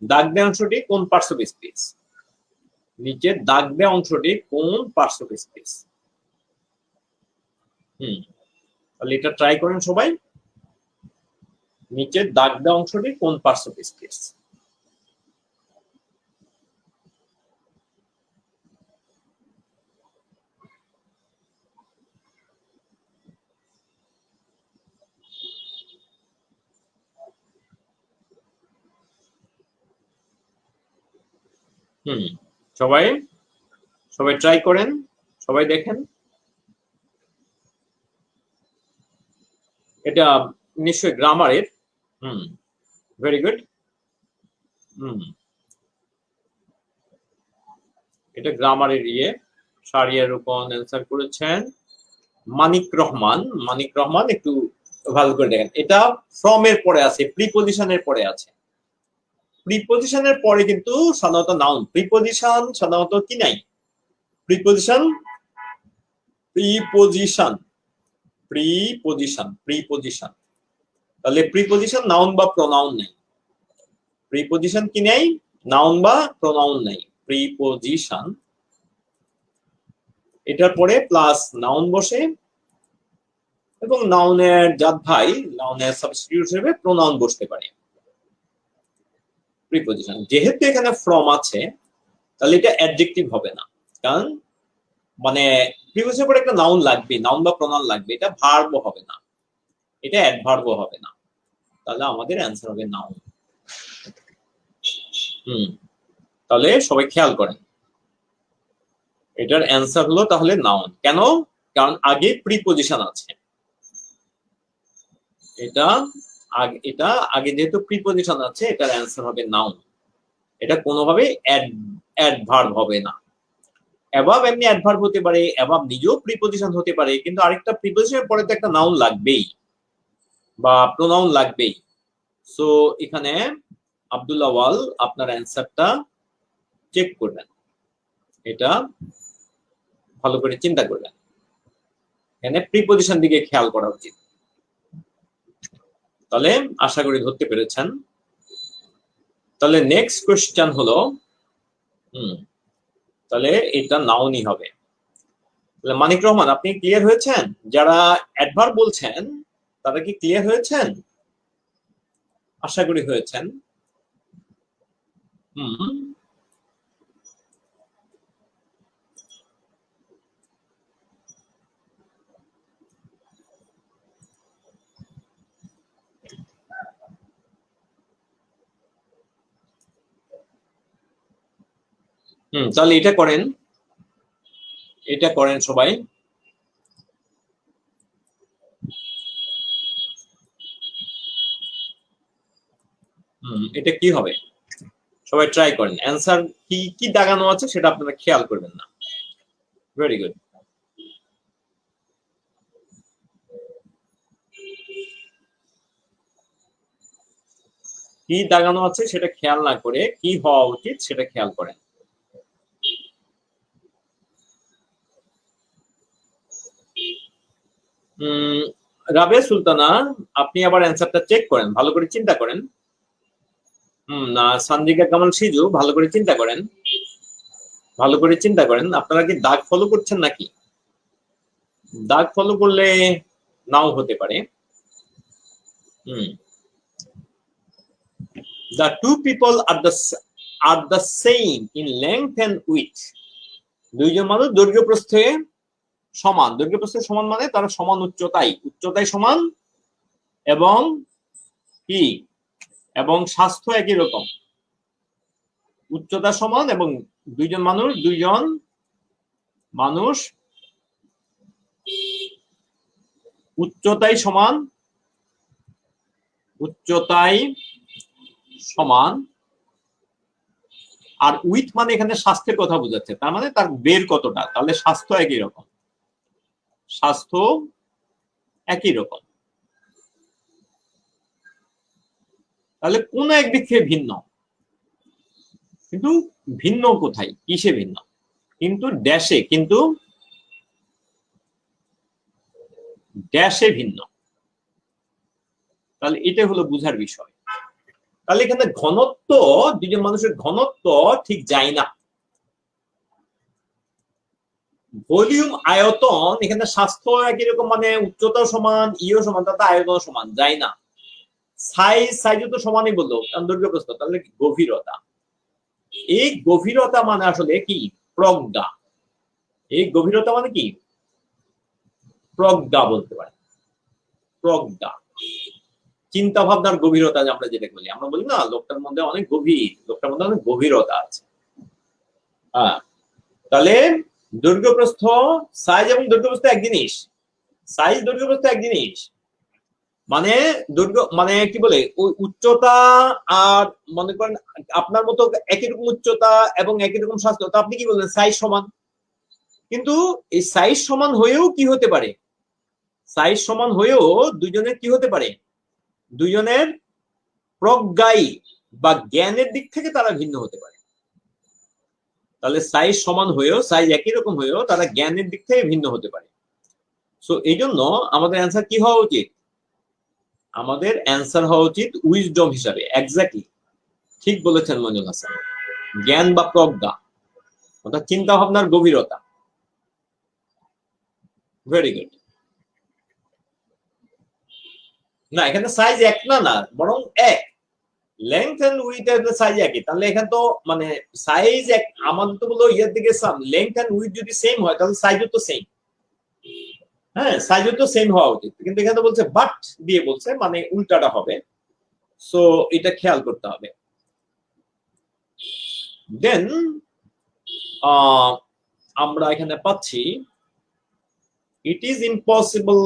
দাগ দেওয়া অংশটি কোন পার্টস অফ স্পিচ? নিচের দাগ দেওয়া অংশটি কোন পার্টস অফ স্পিচ? তাহলে এটা ট্রাই করেন সবাই। নিচের দাগ দেওয়া অংশটি কোন পার্টস অফ স্পিচ? সবাই সবাই ট্রাই করেন, সবাই দেখেন। এটা নিশ্চয়ই গ্রামারের। Very good. এটা গ্রামারের সারিয়ার রূপন অ্যান্সার করেছেন মানিক রহমান। মানিক রহমান একটু ভালো করে দেখেন, এটা ফ্রম এর পরে আছে, প্রিপজিশনের পরে আছে। প্রিপজিশনের পরে কিন্তু সাধারণত নাউন, প্রিপজিশন সাধারণত কি নাই? প্রিপজিশন প্রিপজিশন প্রিপজিশন প্রিপজিশন তাহলে প্রিপজিশন নাউন বা প্রোনাউন নেই। প্রিপজিশন কি নেই? নাউন বা প্রোনাউন নেই, প্রিপজিশন। এটার পরে প্লাস নাউন বসে এবং নাউনের জাত ভাই, নাউনের সাবস্টিটিউট হিসেবে প্রোনাউন বসতে পারে। প্রিপজিশন যেহেতু এখানে ফ্রম আছে, তাহলে এটা অ্যাডজেক্টিভ হবে না, কারণ মানে প্রিপোজিশনের পরে একটা নাউন লাগবে, নাউন বা প্রনাউন লাগবে, এটা ভার্বও হবে না, এটা অ্যাডভার্বও হবে না, তাহলে আমাদের অ্যান্সার হবে নাউন। তাহলে সবাই খেয়াল করেন, এটার অ্যান্সার হলো তাহলে নাউন। কেন? কারণ আগে প্রিপোজিশন আছে, এটা আগে যেহেতু প্রিপোজিশন আছে, এটার অ্যান্সার হবে নাউন। এটা কোনোভাবে অ্যাডভার্ব হবে না। অ্যাভাব এমনি অ্যাডভার্ব হতে পারে, অ্যাভাব নিজেও প্রিপোজিশন হতে পারে, কিন্তু আরেকটা প্রিপোজিশনের পরে তো একটা নাউন লাগবেই বা প্রোনাউন লাগবেই। সো এখানে আব্দুল আওয়াল আপনার অ্যান্সারটা চেক করবেন, এটা ভালো করে চিন্তা করবেন, এখানে প্রিপোজিশন দিকে খেয়াল করা উচিত। তাহলে আশা করি ধরতে পেরেছেন। তাহলে নেক্সট কোশ্চেন হলো, তাহলে এটা নাউনই হবে। মানিক রহমান, আপনি ক্লিয়ার হয়েছেন? যারা অ্যাডভার্ব বলছেন তারা কি ক্লিয়ার হয়েছেন? আশা করি হয়েছেন। তাহলে এটা করেন, এটা করেন সবাই। এটা কি হবে সবাই ট্রাই করেন, অ্যান্সার কি কি দাগানো আছে সেটা আপনারা খেয়াল করবেন না। Very good. কি দাগানো আছে সেটা খেয়াল না করে কি হওয়া উচিত সেটা খেয়াল করেন। রাবেয়া সুলতানা, আপনি আবার অ্যান্সারটা চেক করেন, ভালো করে চিন্তা করেন। না, সানজিকা কামাল সিজু, ভালো করে চিন্তা করেন, ভালো করে চিন্তা করেন। আপনারা কি দাগ ফলো করছেন নাকি? দাগ ফলো করলে নাও হতে পারে। The two people are the same in length and width. দুইজন মানুষ দৈর্ঘ্য প্রস্থে সমান, দৈর্ঘ্য প্রস্থে সমান মানে তারা সমান উচ্চতায়, উচ্চতায় সমান এবং কি এবং স্বাস্থ্য একই রকম। উচ্চতা সমান এবং দুইজন মানুষ উচ্চতায় সমান, উচ্চতায় সমান। আর উইথ মানে এখানে স্বাস্থ্যের কথা বোঝাচ্ছে, তার মানে তার বের কতটা, তাহলে স্বাস্থ্য একই রকম, স্বাস্থ্য একই রকম। তাহলে কোন একদিক থেকে ভিন্ন, কিন্তু ভিন্ন কোথায়, কিসে ভিন্ন? কিন্তু ড্যাশে, কিন্তু ড্যাশে ভিন্ন। তাহলে এটা হলো বুঝার বিষয়। তাহলে এখানে ঘনত্ব, দুজন মানুষের ঘনত্ব ঠিক যায় না। ভলিউম আয়তন, এখানে স্বাস্থ্য একই রকম মানে উচ্চতাও সমান, ইও সমান, তাতে আয়তন সমান যায় না। সাইজও তো সমানই বললো, কারণ দৈর্ঘ্য প্রস্থ। তাহলে গভীরতা, এই গভীরতা মানে আসলে কি? প্রজ্ঞা। এই গভীরতা মানে কি? প্রজ্ঞা বলতে পারে, প্রজ্ঞা, চিন্তা ভাবনার গভীরতা। আমরা যেটা বলি, আমরা বলি না লোকটার মধ্যে অনেক গভীর, লোকটার মধ্যে অনেক গভীরতা আছে। তাহলে দৈর্ঘ্য প্রস্থ, সাইজ এবং দৈর্ঘ্য প্রস্থ এক জিনিস, সাইজ দৈর্ঘ্য প্রস্থ এক জিনিস। মানে দৈর্ঘ্য মানে কি বলে, ওই উচ্চতা আর মনে করেন আপনার মতো একই রকম উচ্চতা এবং একই রকম স্বাস্থ্য, তো আপনি কি বললেন সাইজ সমান। কিন্তু এই সাইজ সমান হয়েও কি হতে পারে, সাইজ সমান হয়েও দুজনের কি হতে পারে, দুজনের প্রজ্ঞাই বা জ্ঞানের দিক থেকে তারা ভিন্ন হতে পারে। তাহলে সাইজ সমান হয়েও, সাইজ একই রকম হয়েও তারা জ্ঞানের দিক থেকে ভিন্ন হতে পারে। সো এই জন্য আমাদের অ্যান্সার কি হওয়া উচিত? আমাদের অ্যান্সার হওয়া উচিত উইজডম হিসাবে। এক্স্যাক্টলি ঠিক বলেছেন মঞ্জুল হাসান, জ্ঞান বা প্রজ্ঞা, অর্থাৎ চিন্তা ভাবনার গভীরতা। Very good. না, এখানে সাইজ এক না, বরং এক। লেংথ এন্ড উইথ এর সাইজ একই, তাহলে এখানে তো মানে সাইজ এক, আমাদের তো বলো ইয়ের দিকে লেংথ এন্ড উইথ যদি সেম হয় তাহলে সাইজও তো সেম। হ্যাঁ, সাইজও তো সেম হওয়া উচিত, কিন্তু এখানে বলছে বাট দিয়ে বলছে, মানে উল্টাটা হবে। সো এটা খেয়াল করতে হবে। দেন আমরা এখানে পাচ্ছি it is impossible.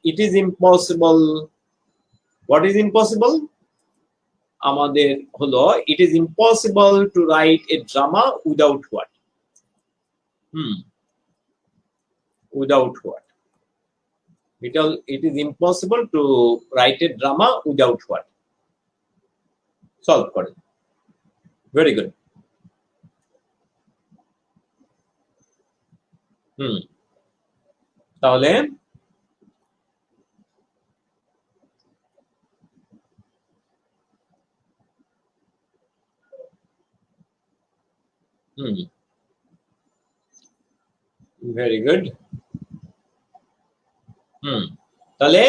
It is impossible. What is impossible? আমাদের হলো it is impossible to write a drama without what. Without what, it is impossible to write a drama without what? Solve করেন। Very good. তাহলে ভেরি গুড। তাহলে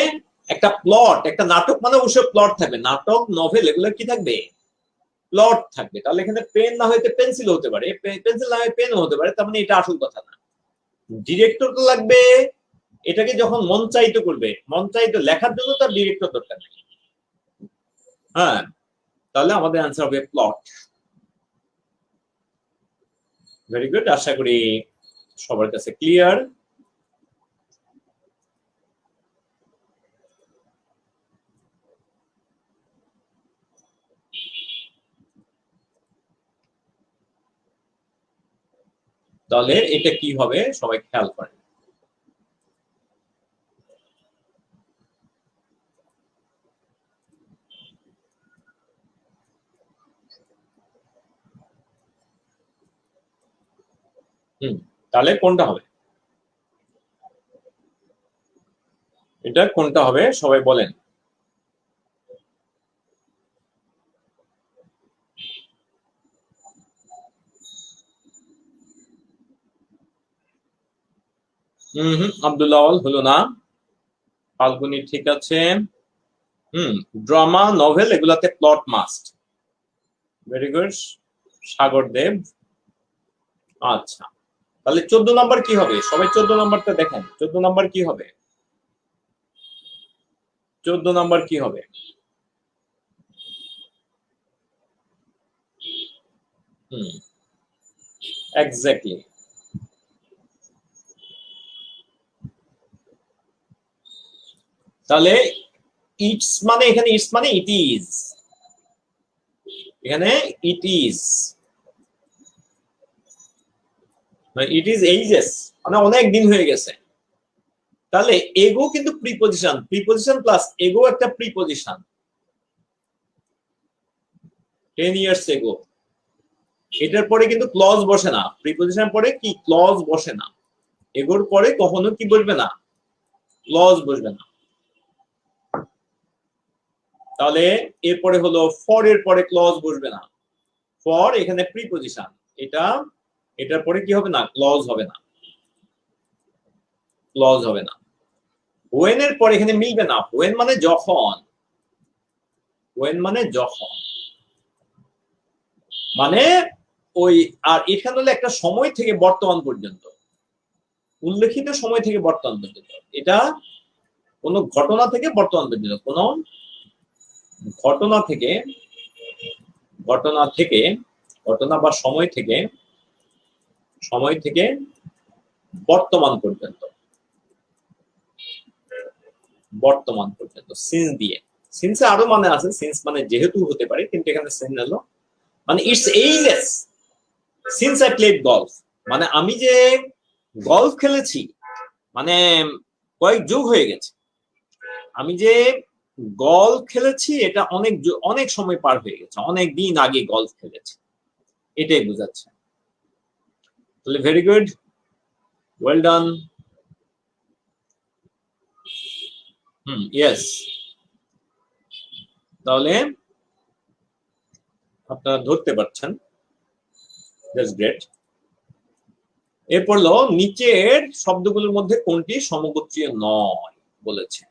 একটা প্লট, একটা নাটক মানে অবশ্যই প্লট থাকবে, নাটক নভেল এগুলো কি থাকবে? প্লট থাকবে। তাহলে এখানে পেন না হইতে পেন্সিল হতে পারে, পেন্সিল না হয়ে পেনও হতে পারে, তার মানে এটা আসল কথা না। ডিরেক্টর তো লাগবে, এটাকে যখন মঞ্চায়িত করবে, মঞ্চায়িত লেখার জন্য তার ডিরেক্টর দরকার নেই। হ্যাঁ, তাহলে আমাদের আনসার হবে প্লট। ভেরি গুড, আশা করি সবার কাছে ক্লিয়ার। তাহলে এটা কি হবে সবাই খেয়াল করেন। তাহলে কোনটা হবে? এটা কোনটা হবে সবাই বলেন। আব্দুল্লাহ হলো না। ফাল্গুনি ঠিক আছে। ড্রামা নভেল এগুলাতে প্লট মাস্ট। ভেরি গুড, সাগর দেব। আচ্ছা, তাহলে 14 নাম্বার কি হবে? সবাই 14 নাম্বারটা দেখেন, 14 নাম্বার কি হবে? 14 নাম্বার কি হবে? এক্স্যাক্টলি। তাহলে ইটস মানে এখানে ইটস মানে ইট ইজ, এখানে it is, it is ages মানে অনেক দিন হয়ে গেছে। তাহলে এগো কিন্তু প্রিপজিশন, প্রিপজিশন প্লাস এগো একটা প্রিপজিশন। 10 ইয়ার্স এগো, এটার পরে কিন্তু ক্লজ বসে না, প্রিপজিশন পরে কি ক্লজ বসে না, এগোর পরে কখনো কি বসবে না, ক্লজ বসবে না। তাহলে এরপরে হলো ফর, এর পরে ক্লজ বসবে না, ফর এখানে প্রিপজিশন, এটা এটার পরে কি হবে না, ক্লজ হবে না, ক্লজ হবে না। ওয়েন এর পরে এখানে মিলবে না, ওয়েন মানে যখন, ওয়েন মানে যখন, মানে ওই, আর এখানে হলো একটা সময় থেকে বর্তমান পর্যন্ত, উল্লেখিত সময় থেকে বর্তমান পর্যন্ত, এটা কোন ঘটনা থেকে বর্তমান পর্যন্ত, কোন ঘটনা থেকে, ঘটনা থেকে, ঘটনা বা সময় থেকে, সময় থেকে বর্তমান পর্যন্ত, বর্তমান পর্যন্ত সিন্স দিয়ে। সিন্স আরো মানে আছে, সিন্স মানে যেহেতু হতে পারে, কিন্তু এখানে সিন্স হলো মানে it's ages since I played golf, মানে আমি যে গলফ খেলেছি মানে কয়েক যুগ হয়ে গেছে, আমি যে গলফ খেলেছি এটা অনেক অনেক সময় পার হয়ে গেছে, অনেক দিন আগে গলফ খেলেছি, এটাই বোঝাচ্ছে। তাহলে very good, well done. Yes, তাহলে আপনারা ধরতে পারছেন, দ্যাটস গ্রেট। এরপর হলো নিচের শব্দগুলোর মধ্যে কোনটি সমগোত্রীয় নয় বলেছে।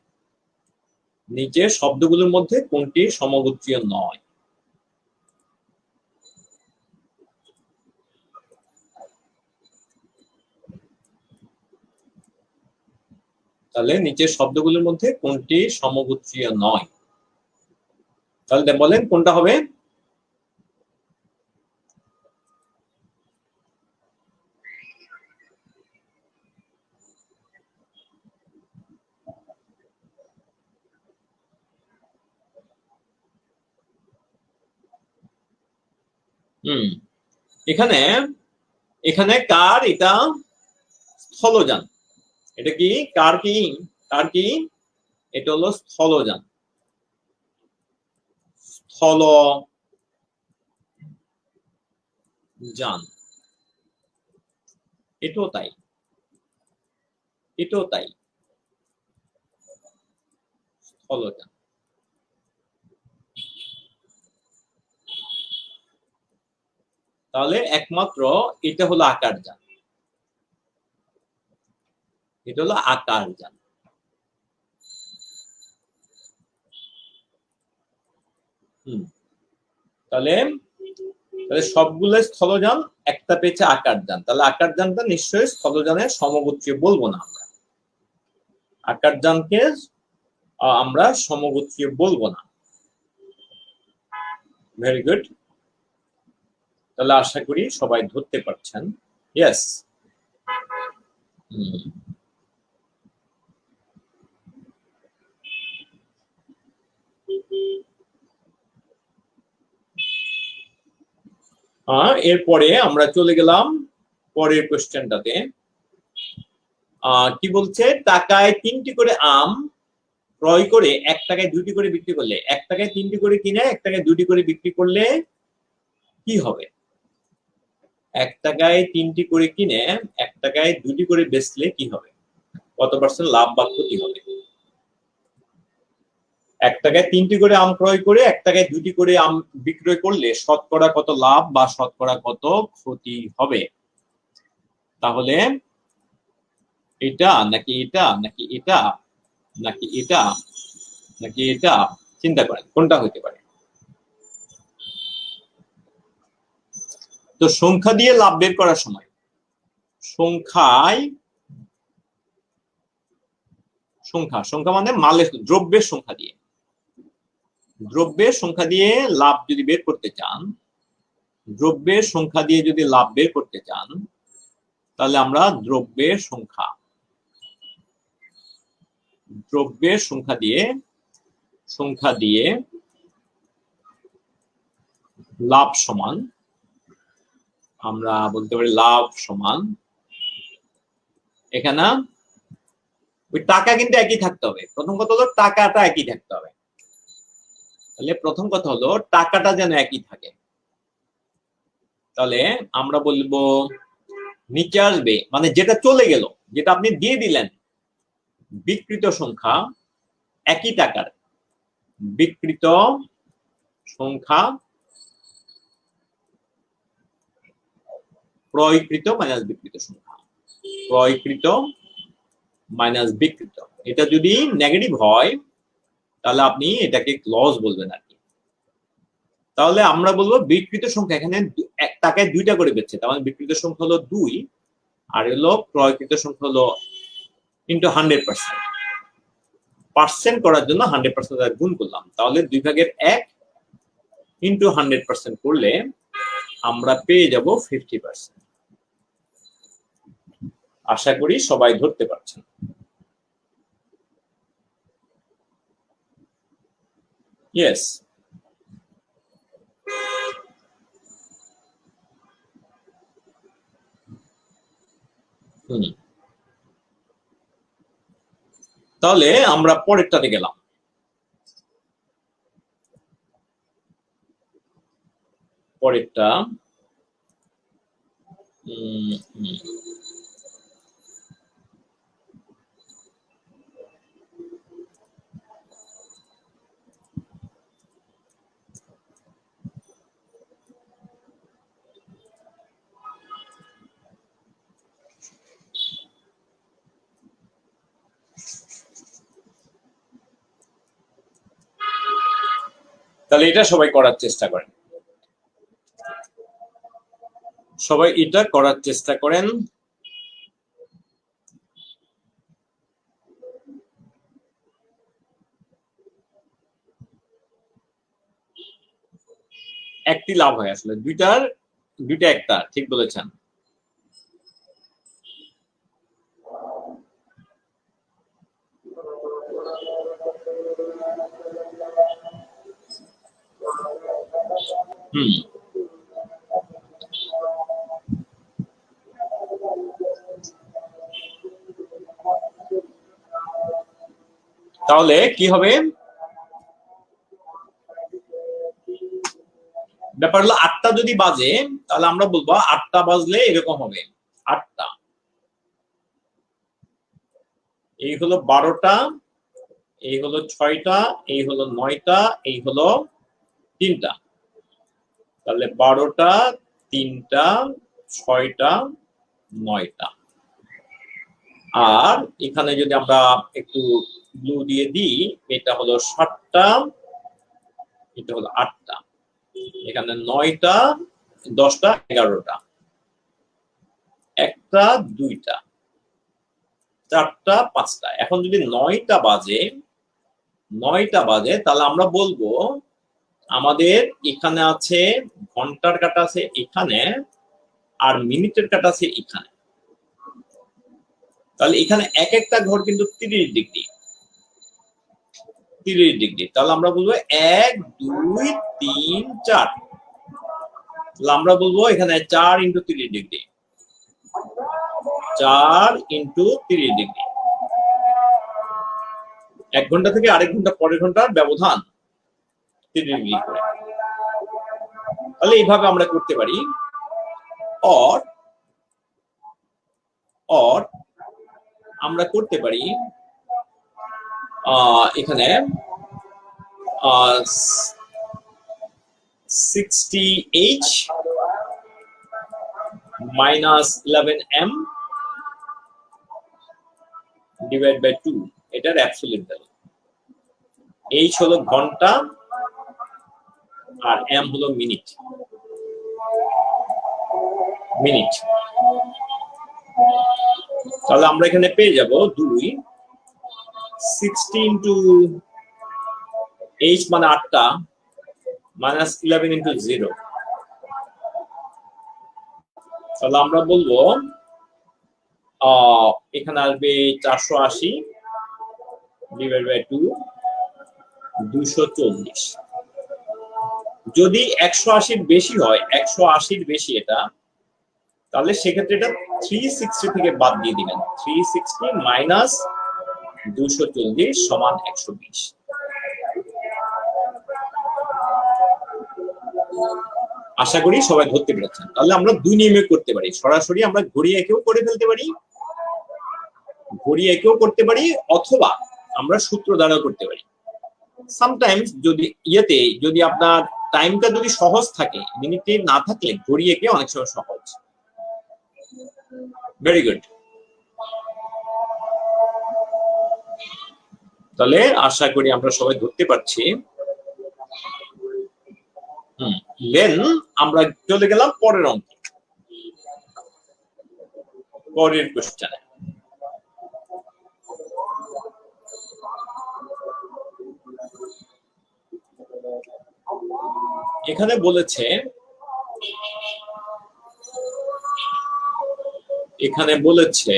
নিচের শব্দগুলোর মধ্যে কোনটি সমগোত্রীয় নয়? তাহলে নিচের শব্দগুলোর মধ্যে কোনটি সমগোত্রীয় নয়? তাহলে বলেন কোনটা হবে? এখানে এখানে কার এটা স্থলযান। এটা কি কার কি কার কি এটা হলো স্থলযান। স্থলযান এটাও তাই, এটাও তাই, স্থলযান। তাহলে একমাত্র এটা হলো আকারযান, এটা হলো আকারযান। তাহলে তাহলে সবগুলো স্থলযান, একটা পেয়েছে আকারযান। তাহলে আকারযানটা নিশ্চয়ই স্থলযানের সমগোত্রীয় বলবো না আমরা, আকারযানকে আমরা সমগোত্রীয় বলবো না। Very good. তাহলে আশা করি সবাই ধরতে পারছেন। ইয়েস। এরপরে আমরা চলে গেলাম পরের কোশ্চেনটাতে। কি বলছে? টাকায় 3টি করে আম ক্রয় করে 1 টাকায় 2টি করে বিক্রি করলে, 1 টাকায় 3টি করে কিনে 1 টাকায় 2টি করে বিক্রি করলে কি হবে? 1 টাকায় 3টি করে কিনে 1 টাকায় 2টি করে বেচলে কি হবে? কত পার্সেন্ট লাভ বা ক্ষতি হবে? 1 টাকায় 3টি করে আম ক্রয় করে 1 টাকায় 2টি করে আম বিক্রয় করলে শতকরা কত লাভ বা শতকরা কত ক্ষতি হবে? তাহলে এটা নাকি এটা নাকি এটা নাকি এটা নাকি এটা, চিন্তা করেন কোনটা হতে পারে। তো সংখ্যা দিয়ে লাভ বের করার সময় সংখ্যা মানে মালের দ্রব্যের সংখ্যা দিয়ে লাভ যদি বের করতে চান, দ্রব্যের সংখ্যা দিয়ে যদি লাভ বের করতে চান, তাহলে আমরা দ্রব্যের সংখ্যা দিয়ে লাভ সমান, আমরা বলতে পারি লাভ সমান, এখানে ওই টাকা কিন্তু একই থাকতে হবে। প্রথম কথা হলো টাকাটা একই থাকতে হবে। তাহলে প্রথম কথা হলো টাকাটা যেন একই থাকে। তাহলে আমরা বলবো নিচে আসবে মানে যেটা চলে গেল, যেটা আপনি দিয়ে দিলেন, বিকৃত সংখ্যা একই টাকার, বিকৃত সংখ্যা ক্রয়কৃত মাইনাস বিকৃত সংখ্যা, ক্রয়কৃত মাইনাস বিকৃত। এটা যদি নেগেটিভ হয় তাহলে আপনি এটাকে লস বলবেন আর কি। তাহলে আমরা বলবো বিকৃত সংখ্যা, এখানে 1 টাকায় 2টা করে বেচছে, তার মানে বিকৃত সংখ্যা হলো 2, আর হলো ক্রয়কৃত সংখ্যা হলো ইনটু 100%। পার্সেন্ট করার জন্য 100% গুণ করলাম, তাহলে 2/1 ইনটু 100% করলে আমরা পেয়ে যাব 50%। আশা করি সবাই ধরতে পারছেন। ইয়েস। তাহলে আমরা পরেরটাতে গেলাম। পরেরটা তাহলে এটা সবাই করার চেষ্টা করেন, সবাই এটা করার চেষ্টা করেন। একটি লাভ হয় আসলে, দুইটা একটা, ঠিক বলেছেন। হুম, তাহলে কি হবে, ব্যাপার হলো 8টা যদি বাজে তাহলে আমরা বলবো 8টা বাজলে এরকম হবে, 8টা, এই হলো 12টা, এই হলো 6টা, এই হলো 9টা, এই হলো 3টা। তাহলে 12টা, 3টা, 6টা, 9টা। আর এখানে যদি আমরা একটু ব্লু দিয়ে দিই, এটা হলো 7টা, এটা হলো 8টা, এখানে 9টা, 10টা, 11টা, 1টা, 2টা, 4টা, 5টা। এখন যদি 9টা বাজে তাহলে আমরা বলবো আমাদের এখানে আছে ঘন্টার কাঁটা আছে এখানে, আর মিনিটের কাঁটা আছে এখানে। তাহলে এখানে এক একটা ঘর কিন্তু 30 ডিগ্রি, 30 ডিগ্রি। তাহলে আমরা বলবো 1, 2, 3, 4। তাহলে আমরা বলবো এখানে 4 × 30 ডিগ্রি, 4 × 30 ডিগ্রি। 1 ঘন্টা থেকে আরেক ঘন্টা পরের ঘন্টার ব্যবধান 30 ডিগ্রি করে। তাহলে এইভাবে আমরা করতে পারি। অর অর আমরা করতে পারি এখানে 60h - 11m ডিভাইড বাই 2, এটার অ্যাবসলিউট ভ্যালু। h হলো ঘন্টা আর m হলো মিনিট, মিনিট। তাহলে আমরা এখানে পেয়ে যাব 2, 60 × h মানে 8টা, -11 × 0। তাহলে আমরা বলবো এখানে আসবে 480 ডিভাইড বাই 2, 240। যদি 180-র বেশি হয়, 180-র বেশি এটা, তাহলে সেক্ষেত্রে এটা 360 থেকে বাদ দিয়ে দিবেন। 360 - 240 সমান 120। আশা করি সবাই ধরতে পেরেছেন। তাহলে আমরা 2 নিয়মে করতে পারি, সরাসরি আমরা ঘড়ি এঁকেও করে ফেলতে পারি, ঘড়ি এঁকেও করতে পারি, অথবা আমরা সূত্র দ্বারাও করতে পারি। সামটাইমস যদি আপনার টাইমটা যদি সহজ থাকে, মিনিটে না থাকলে ঘড়ি এঁকে অনেক সময় সহজ। Very good. তাহলে আশা করি আমরা সবাই ধরতে পারছি। দেন আমরা চলে গেলাম পরের অঙ্কে, পরের কোশ্চেনে। এখানে বলেছে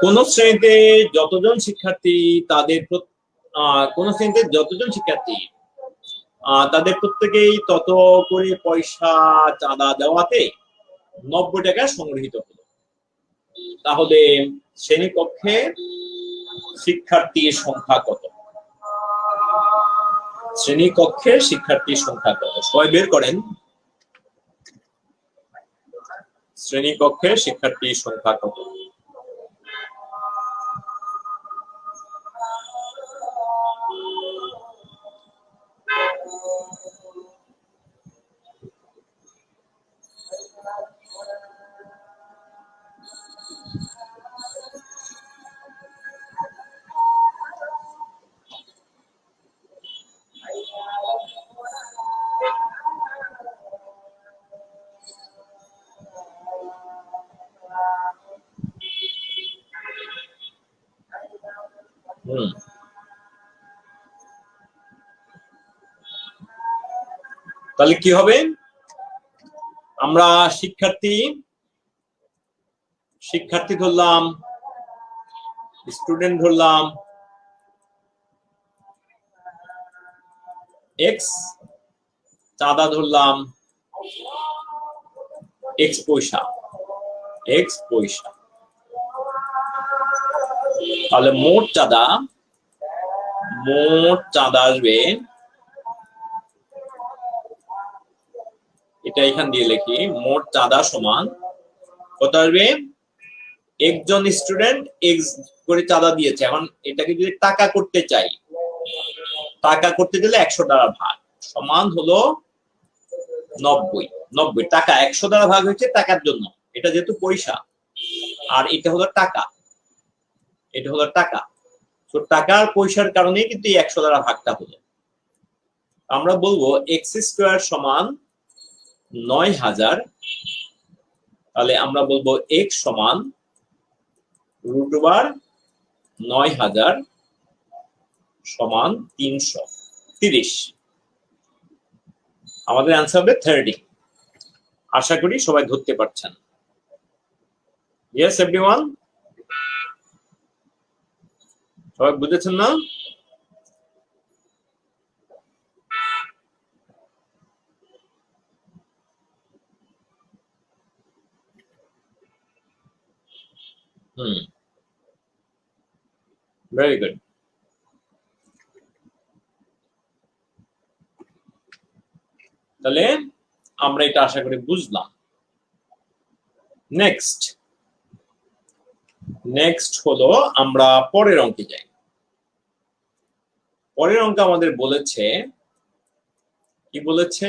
কোন শ্রেণীতে যতজন শিক্ষার্থী তাদের প্রত্যেকেই তত করে পয়সা চাঁদা দেওয়াতে 90 টাকা সংগৃহীত হলো। তাহলে শ্রেণীকক্ষে শিক্ষার্থীর সংখ্যা কত? শ্রেণীকক্ষে শিক্ষার্থীর সংখ্যা কত? সবাই বের করেন। শ্রেণীকক্ষে শিক্ষার্থীর সংখ্যা কত? হুম তাহলে কি হবে? আমরা শিক্ষার্থী ধরলাম, স্টুডেন্ট ধরলাম এক্স, চাঁদা ধরলাম এক্স পয়সা, তাহলে মোট চাঁদা আসবে, এটা এখান দিয়ে লিখি, মোট চাঁদা সমান কত আসবে? একজন স্টুডেন্ট এক্স করে চাঁদা দিয়েছে। এখন এটাকে যদি টাকা করতে চাই, টাকা করতে গেলে 100 দ্বারা ভাগ, সমান হলো 90 টাকা 100 দ্বারা ভাগ হয়েছে টাকার জন্য, এটা যেহেতু পয়সা, আর এটা হলো টাকা, তো টাকার পয়সার কারণে কিন্তু 100 দ্বারা ভাগটা হলো। আমরা বলবো এক্স স্কোয়ার সমান 9000, তাহলে আমরা বলবো এক্স সমান √9000 সমান 330। আমাদের অ্যান্সার হবে 30। আশা করি সবাই ধরতে পারছেন। ইয়েস এভরিওয়ান, সবাই বুঝেছেন না? Very good. তাহলে আমরা এটা আশা করি বুঝলাম। নেক্সট হলো আমরা পরের অঙ্কে যাই। পরের অঙ্কে আমাদের বলেছে, কি বলেছে?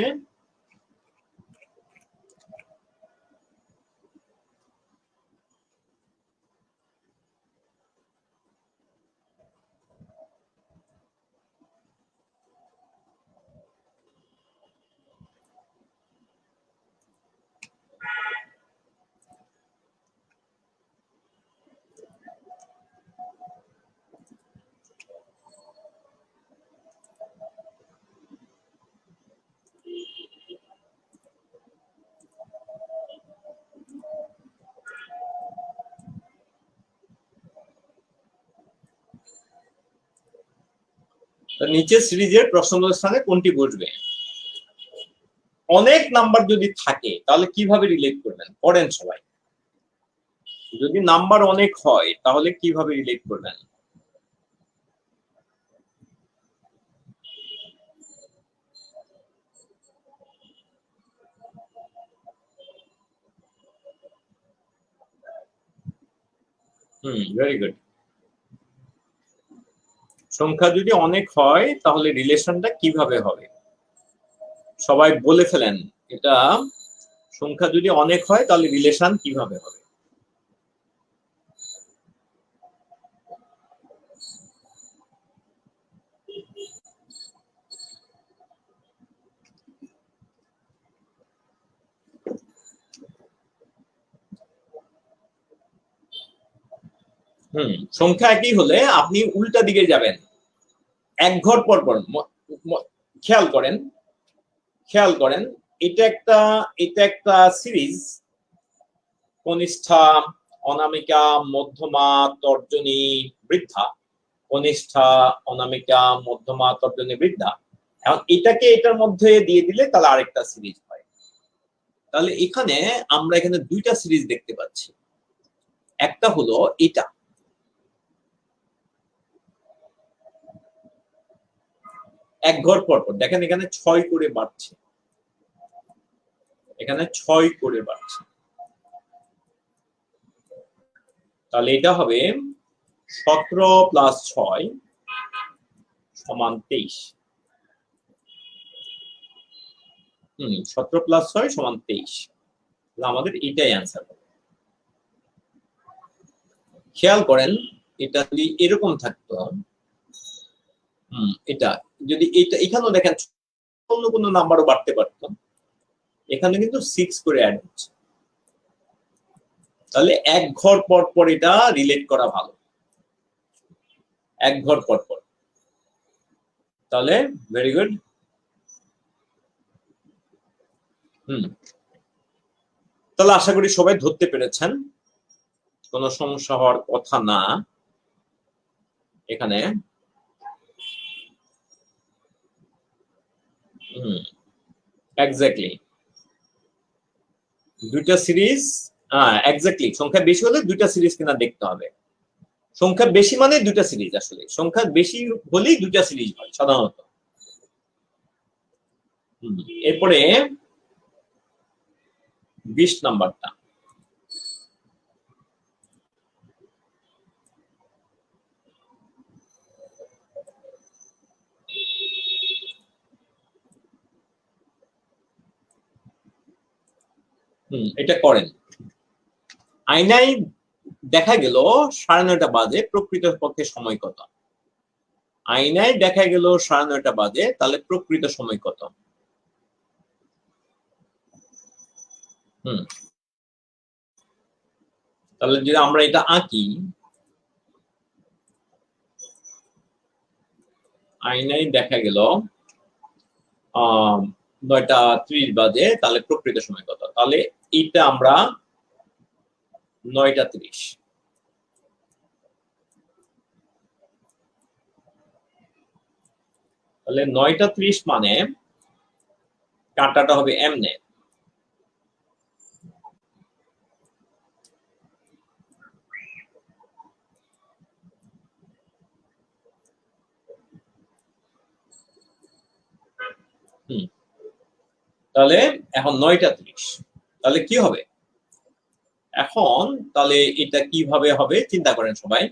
নিচের সিরিজের প্রশ্নগুলোর স্থানে কোনটি বসবে? অনেক নাম্বার যদি থাকে তাহলে কিভাবে রিলেট করবেন? পড়েন সবাই। যদি নাম্বার অনেক হয় তাহলে কিভাবে রিলেট করবেন? Very good. সংখ্যা যদি অনেক হয় তাহলে রিলেশনটা কিভাবে হবে? সবাই বলে ফেলেন এটা, সংখ্যা যদি অনেক হয় তাহলে রিলেশন কিভাবে হবে? সংখ্যা একই হলে আপনি উল্টা দিকে যাবেন, এক ঘর পর পর। খেয়াল করেন এটা একটা সিরিজ, কনিষ্ঠা, অনামিকা, মধ্যমা, তর্জনী, বৃদ্ধা, কনিষ্ঠা, অনামিকা, মধ্যমা, তর্জনী, বৃদ্ধা। এখন এটাকে এটার মধ্যে দিয়ে দিলে তাহলে আরেকটা সিরিজ হয়। তাহলে এখানে আমরা এখানে দুইটা সিরিজ দেখতে পাচ্ছি। একটা হলো এটা, এক ঘর পর পর দেখেন এখানে 6 করে বাড়ছে, এখানে 6 করে বাড়ছে। তাহলে এটা হবে 17 + 6 সমান 23। 17 + 6 সমান 23। আমাদের এটাই অ্যান্সার হবে। খেয়াল করেন এটা যদি এরকম থাকতো, এটা যদি এটা এখানেও দেখেন অন্য কোনো নাম্বারও বাড়তে পারত, এখানে কিন্তু 6 করে অ্যাড হচ্ছে। তাহলে এক ঘর পর পর এটা রিলেট করা ভালো। এক ঘর পর পর। তাহলে ভেরি গুড। তাহলে আশা করি সবাই ধরতে পেরেছেন, কোনো সমস্যা হওয়ার কথা না এখানে। এক্স্যাক্টলি দুইটা সিরিজ, এক্স্যাক্টলি সংখ্যা বেশি হলে দুইটা সিরিজ কিনা দেখতে হবে। সংখ্যা বেশি মানে দুইটা সিরিজ, আসলে সংখ্যা বেশি হলেই দুইটা সিরিজ হয় সাধারণত। এরপরে 20 নাম্বারটা, এটা করেন। আয়নায় দেখা গেল 9:30 বাজে, প্রকৃতপক্ষে সময় কত? আয়নায় দেখা গেল 9:30 বাজে, তাহলে প্রকৃত সময় কত? তাহলে যদি আমরা এটা আঁকি, আয়নায় দেখা গেল 9:30 বাজে, তাহলে প্রকৃত সময় কত? তাহলে এইটা আমরা 9:30, তাহলে 9:30 মানে কাঁটাটা হবে এমনে, তাহলে এখন 9:30, তাহলে কি হবে এখন? তাহলে এটা কিভাবে হবে চিন্তা করেন সবাই।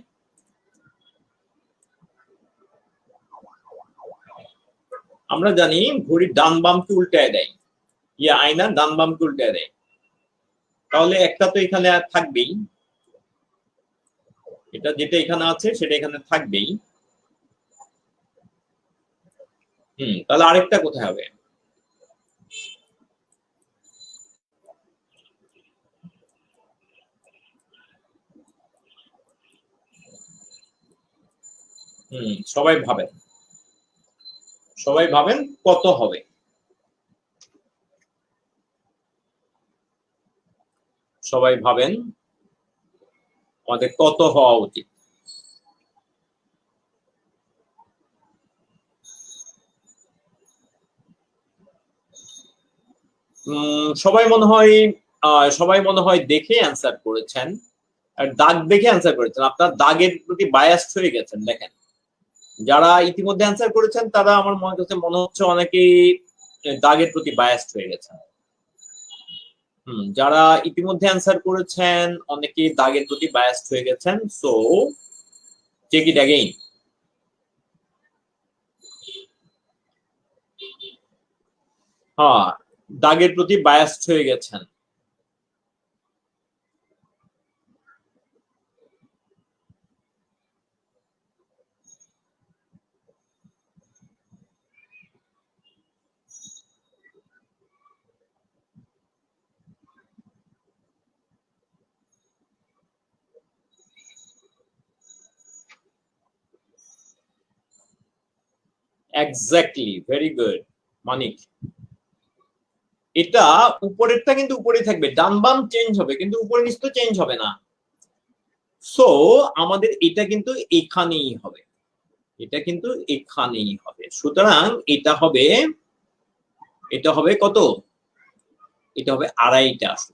আমরা জানি ঘড়ির ডান বামকে উল্টায় দেয়, আয়না ডান বামকে উল্টায় দেয়, তাহলে একটা তো এখানে থাকবেই, এটা যেটা এখানে আছে সেটা এখানে থাকবেই। তাহলে আরেকটা কোথায় হবে? সবাই ভাবেন, সবাই ভাবেন কত হবে? সবাই ভাবেন আমাদের কত হওয়া উচিত? সবাই মনে হয় দেখে অ্যান্সার করেছেন, আর দাগ দেখে অ্যান্সার করেছেন। আপনার দাগের প্রতি বায়াসড হয়ে গেছেন। দেখেন, যারা ইতিমধ্যে অ্যান্সার করেছেন তারা আমার মনে হচ্ছে অনেকেই দাগের প্রতি বায়াসড হয়ে গেছেন। যারা ইতিমধ্যে অ্যান্সার করেছেন অনেকেই দাগের প্রতি বায়াসড হয়ে গেছেন। So check it again. হ্যাঁ, দাগের প্রতি বায়াসড হয়ে গেছেন। Exactly, very good Manik. এটা উপরেরটা কিন্তু উপরেই থাকবে, ডান বাম চেঞ্জ হবে কিন্তু উপরে নিচ তো চেঞ্জ হবে না। সো আমাদের এটা কিন্তু এখানেই হবে, এটা কিন্তু এখানেই হবে। সুতরাং এটা হবে কত? এটা হবে 2.5টা।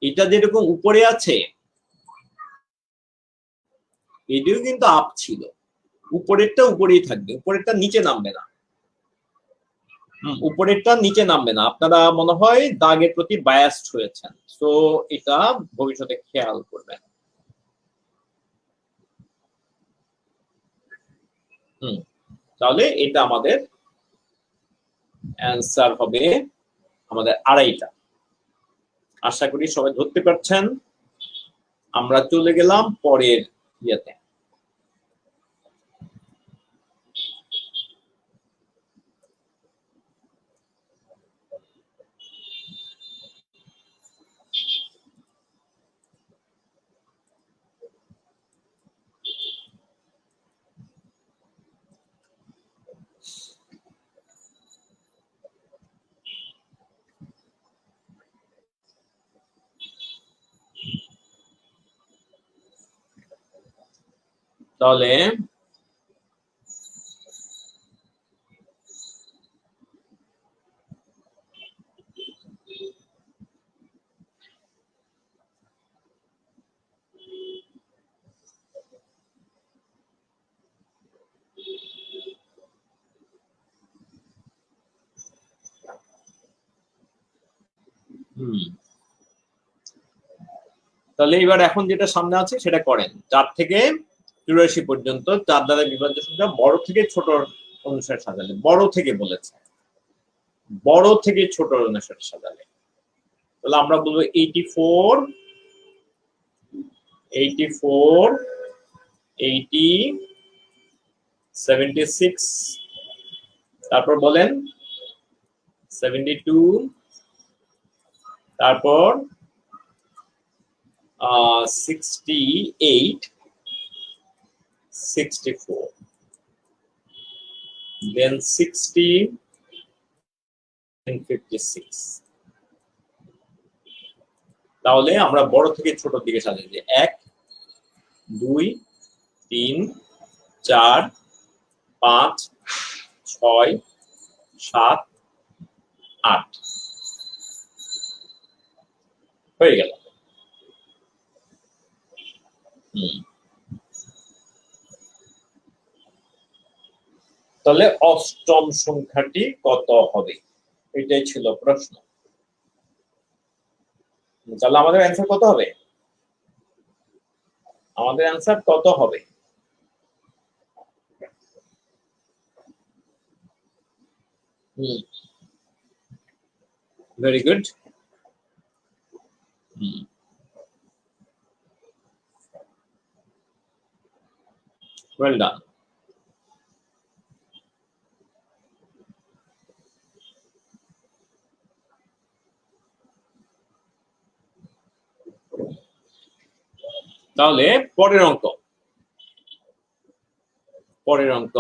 এটা যেরকম উপরে আছে এটিও কিন্তু আপ ছিল, উপরেরটা উপরেই থাকবে, উপরেরটা নিচে নামবে না। উপরেরটা নিচে নামবে না। আপনারা মনে হয় দাগের প্রতি বায়াসড হয়েছেন, সো এটা ভবিষ্যতে খেয়াল করবেন। তাহলে এটা আমাদের অ্যান্সার হবে আমাদের 2.5টা। আশা করি সবাই ধরতে পারছেন। আমরা চলে গেলাম পরের ইয়েতে। তাহলে তাহলে এবার এখন যেটা সামনে আছে সেটা করেন। 4 থেকে 84 পর্যন্ত 4 দ্বারা বিভাজ্য সংখ্যা বড় থেকে ছোট অনুসারে সাজালে, বড় থেকে বলেছে, বড় থেকে ছোট অনুসারে সাজালে তাহলে আমরা বলবো 84, 84, 80, 76, তারপর বলেন 72, তারপর 68, 64, then 60, and 56। তাহলে আমরা বড় থেকে ছোট দিকে সাজাচ্ছি 1, 2, 3, 4, 5, 6, 7, 8 হয়ে গেল। তাহলে অষ্টম সংখ্যাটি কত হবে, এটাই ছিল প্রশ্ন। তাহলে আমাদের অ্যান্সার কত হবে? আমাদের অ্যান্সার কত হবে? Very good. Well done. তাহলে পরের অঙ্ক, পরের অঙ্ক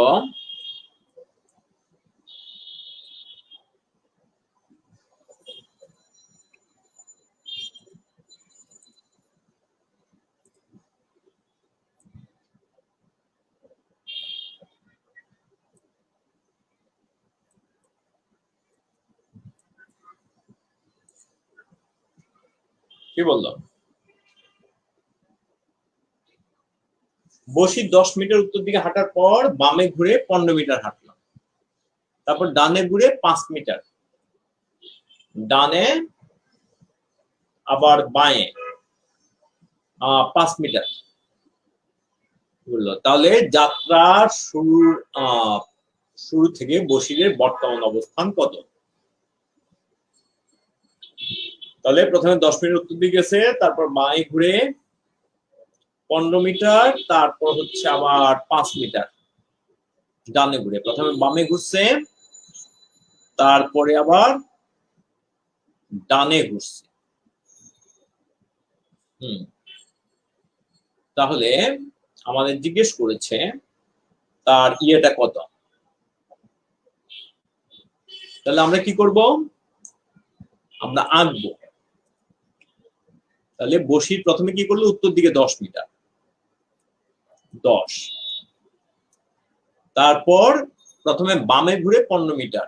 কি বললো? বসি 10 মিটার উত্তর দিকে হাঁটার পর বামে ঘুরে 15 মিটার হাঁটলাম, তারপর ডানে ঘুরে 5 মিটার, ডানে আবার বাঁয়ে 5 মিটার ঘুরলো। তাহলে যাত্রার শুরু থেকে বসিরের বর্তমান অবস্থান কত? তাহলে প্রথমে 10 মিটার উত্তর দিকে গেছে, তারপর বাঁয়ে ঘুরে 15 মিটার, তারপর হচ্ছে আবার 5 মিটার ডানে ঘুরে, প্রথমে বামে ঘুরছে, তারপরে আবার ডানে ঘুরছে। তাহলে আমাদের জিজ্ঞেস করেছে তার ইয়েটা কত। তাহলে আমরা কি করব? আমরা আঁকবো। তাহলে বসির প্রথমে কি করলো? উত্তর দিকে 10 মিটার, 10, তারপর প্রথমে বামে ঘুরে 15 মিটার,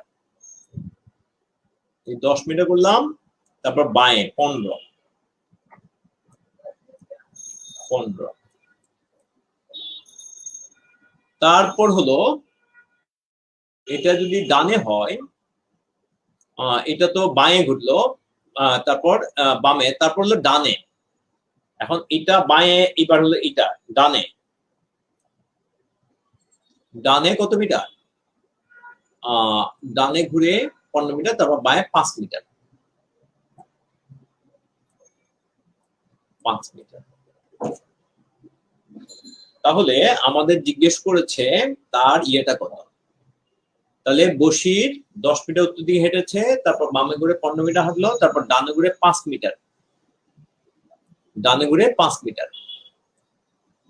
এই 10 মিটার করলাম, তারপর বাঁয়ে 15, 15, তারপর হলো এটা যদি ডানে হয়, এটা তো বাঁয়ে ঘুরলো, তারপর বামে, তারপর হলো ডানে, এখন এটা বাঁয়ে, এবার হলো এটা ডানে, ডানে কত মিটার? ডানে ঘুরে 15 মিটার, তারপর বাঁয়ে 5 মিটার, 5 মিটার। তাহলে আমাদের জিজ্ঞেস করেছে তার ইয়েটা কত। তাহলে বসির 10 মিটার উত্তর দিকে হেঁটেছে, তারপর বামে ঘুরে 15 মিটার হাঁটলো, তারপর ডানে ঘুরে 5 মিটার, ডানে ঘুরে 5 মিটার,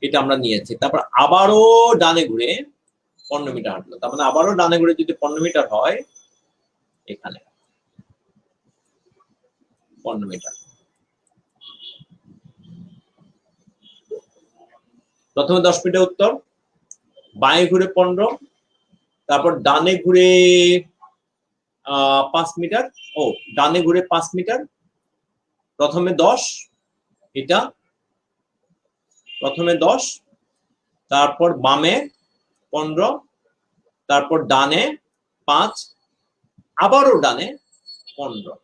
এটা আমরা নিয়েছি। তারপর আবারও ডানে ঘুরে 15 মিটার হাঁটলো, তার মানে আবারও ডানে ঘুরে যদি 15 মিটার হয়, এখানে 15 মিটার। প্রথমে 10 মিটার উত্তর, বাঁয়ে ঘুরে 15, তারপর ডানে ঘুরে 5 মিটার, ও ডানে ঘুরে 5 মিটার, প্রথমে 10, এটা প্রথমে 10, তারপর বামে 15, তারপর ডানে 5, আবারও ডানে 15।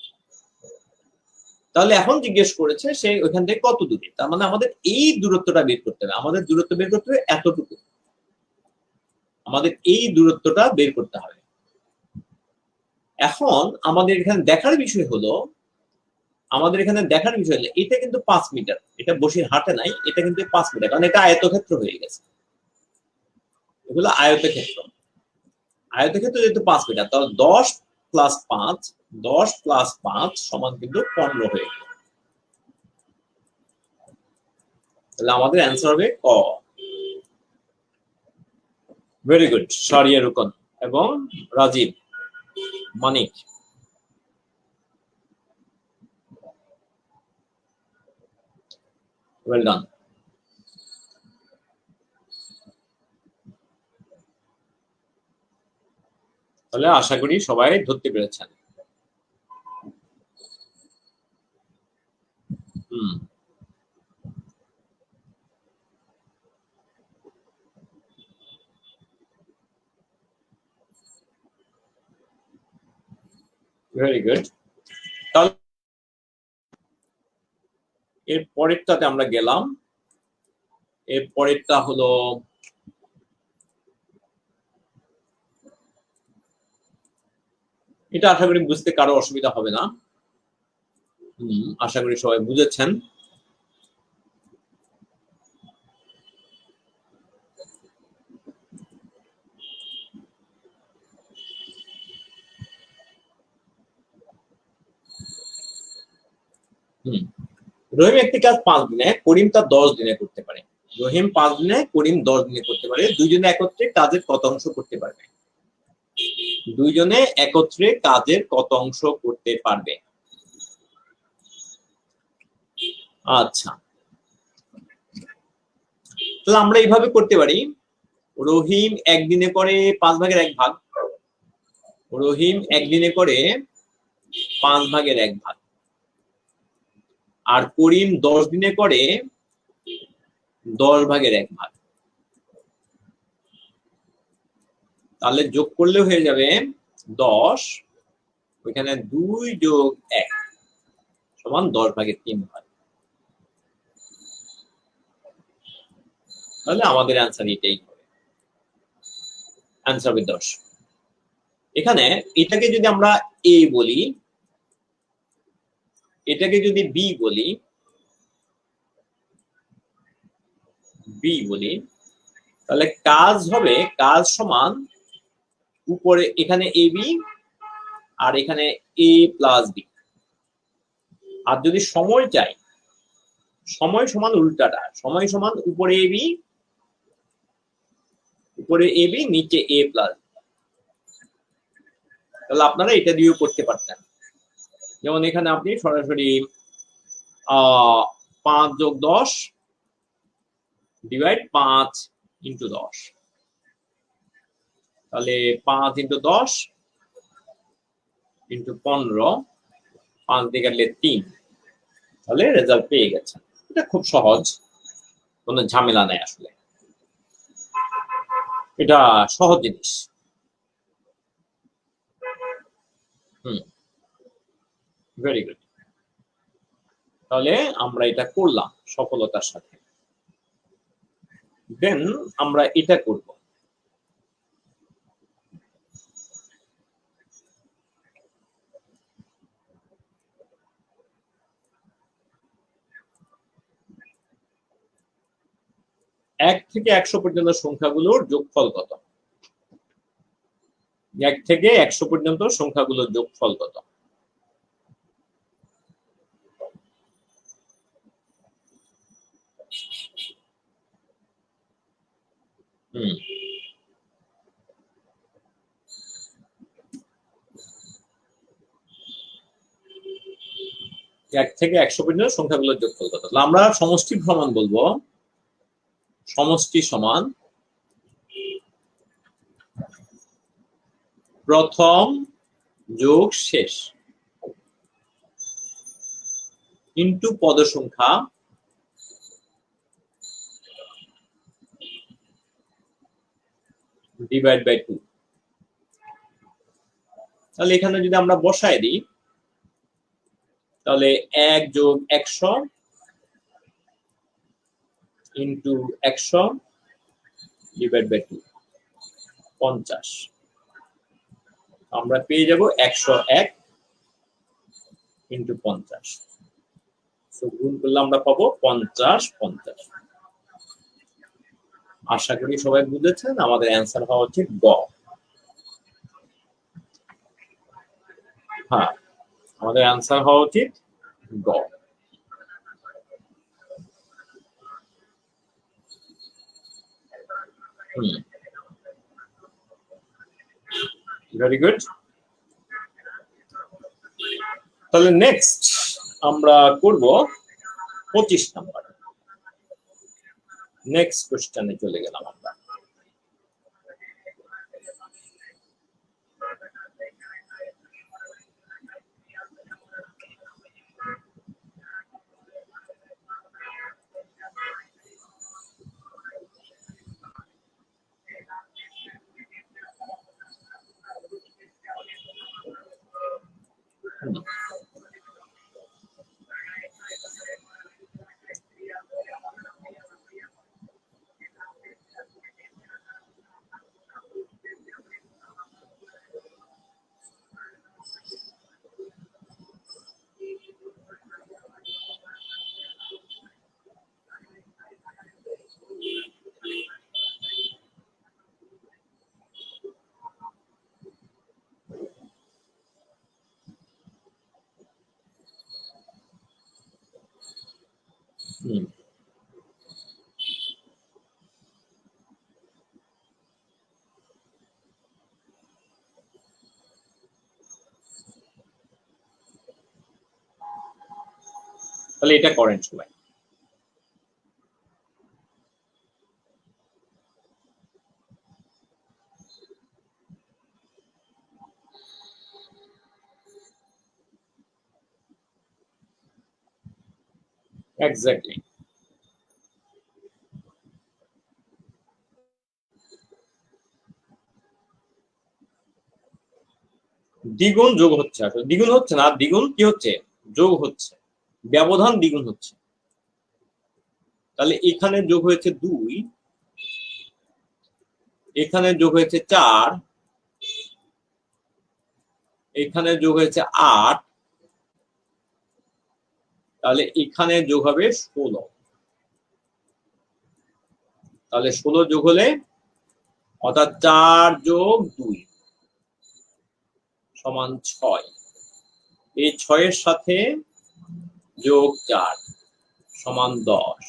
তাহলে এখন জিজ্ঞেস করেছে সে ওইখান থেকে কত দূরে, তার মানে আমাদের এই দূরত্বটা বের করতে হবে, আমাদের দূরত্ব বের করতে হবে এতটুকু, আমাদের এই দূরত্বটা বের করতে হবে। এখন আমাদের এখানে দেখার বিষয় হলো এটা কিন্তু 5 মিটার, এটা বসির হাটে নাই, এটা কিন্তু 5 মিটার, কারণ এটা আয়তক্ষেত্র হয়ে গেছে, এগুলো আয়তক্ষেত্র যেহেতু 5 মিটার, তাহলে 10 প্লাস 5 সমান কিন্তু 15 হয়ে গেল। তাহলে আমাদের অ্যান্সার হবে ক। ভেরি গুড, সারিয়া রুকন এবং রাজীব মানিক। Well done. তাহলে আশা করি সবাই ধরতে পেরেছেন। Very good. তাহলে এর পরেরটাতে আমরা গেলাম, এর পরেরটা হলো এটা, আশা করি বুঝতে কারো অসুবিধা হবে না। আশা করি সবাই বুঝেছেন। রহিম একটি কাজ 5 দিনে, করিম তা 10 দিনে করতে পারে। রহিম 5 দিনে, করিম 10 দিনে করতে পারে, দুইজনে একত্রে কাজের কত অংশ করতে পারবে? দুইজনে একত্রে কাজের কত অংশ করতে পারবে? আচ্ছা, তাহলে আমরা এইভাবে করতে পারি, রহিম একদিনে করে 5 ভাগের 1 ভাগ, রহিম একদিনে করে 5 ভাগের 1 ভাগ, আর করিম 10 দিনে করে 10 ভাগের 1 ভাগ। তাহলে যোগ করলে হয়ে যাবে 10, ওইখানে 2 যোগ 1 সমান 10 ভাগের 3 ভাগ। তাহলে আমাদের অ্যান্সার এটাই হবে, অ্যান্সার হবে 10। এখানে এটাকে যদি আমরা এ বলি, এটাকে যদি বি বলি, তাহলে কাজ হবে, কাজ সমান উপরে এখানে এ বি আর এখানে এ প্লাস বি। আর যদি সময় চাই, সময় সমান উল্টাটা, সময় সমান উপরে এ বি নিচে এ প্লাস। তাহলে আপনারা এটা দিয়েও করতে পারতেন, যেমন এখানে আপনি সরাসরি 5 যোগ 10 ডিভাইড 5 ইন্টু 10, তাহলে 5 ইন্টু 10 ইন্টু 15, 5 দিয়ে কাটলে 3, তাহলে রেজাল্ট পেয়ে গেছেন। এটা খুব সহজ, কোনো ঝামেলা নেই আসলে, এটা সহজ জিনিস। Very good. তাহলে আমরা এটা করলাম সফলতার সাথে, দেন আমরা এটা করব। এক থেকে 100 পর্যন্ত সংখ্যাগুলোর যোগফল কত? 1 থেকে 100 পর্যন্ত সংখ্যাগুলোর যোগফল কত? এক থেকে 100 পর্যন্ত সংখ্যাগুলোর যোগফল কত? আমরা সমষ্টি ভ্রমণ বলবো, সমষ্টি সমান প্রথম যোগ শেষ ইন্টু পদ সংখ্যা ডিভাইড বাই 2। তাহলে এখানে যদি আমরা বসায় দিই তাহলে 1 যোগ 100 ইন্টু 100 ডিভাইড বাই 2 50। আমরা পেয়ে যাব 101 ইন্টু 50। গুণ করলে আমরা পাবো 50 50। আশা করি সবাই বুঝেছেন। আমাদের অ্যান্সার হওয়া উচিত গ। হ্যাঁ, আমাদের অ্যান্সার হওয়া উচিত গ। Very good. তাহলে নেক্সট আমরা করব 25 নাম্বার। নেক্সট কোশ্চেনে চলে গেলাম আমরা। তাহলে এটা করেন সবাই। এক্স্যাক্টলি। দ্বিগুণ যোগ হচ্ছে, আসলে দ্বিগুণ হচ্ছে না, দ্বিগুণ কি হচ্ছে, যোগ হচ্ছে, ব্যবধান দ্বিগুণ হচ্ছে। তাহলে এখানে যোগ হয়েছে 2, এখানে যোগ হয়েছে 4, এখানে যোগ হয়েছে 8, তাহলে এখানে যোগ হবে 16। তাহলে 16 যোগ হলে অর্থাৎ 4 যোগ 2 সমান 6। এই 6 এর সাথে যোগ 4 সমান 10।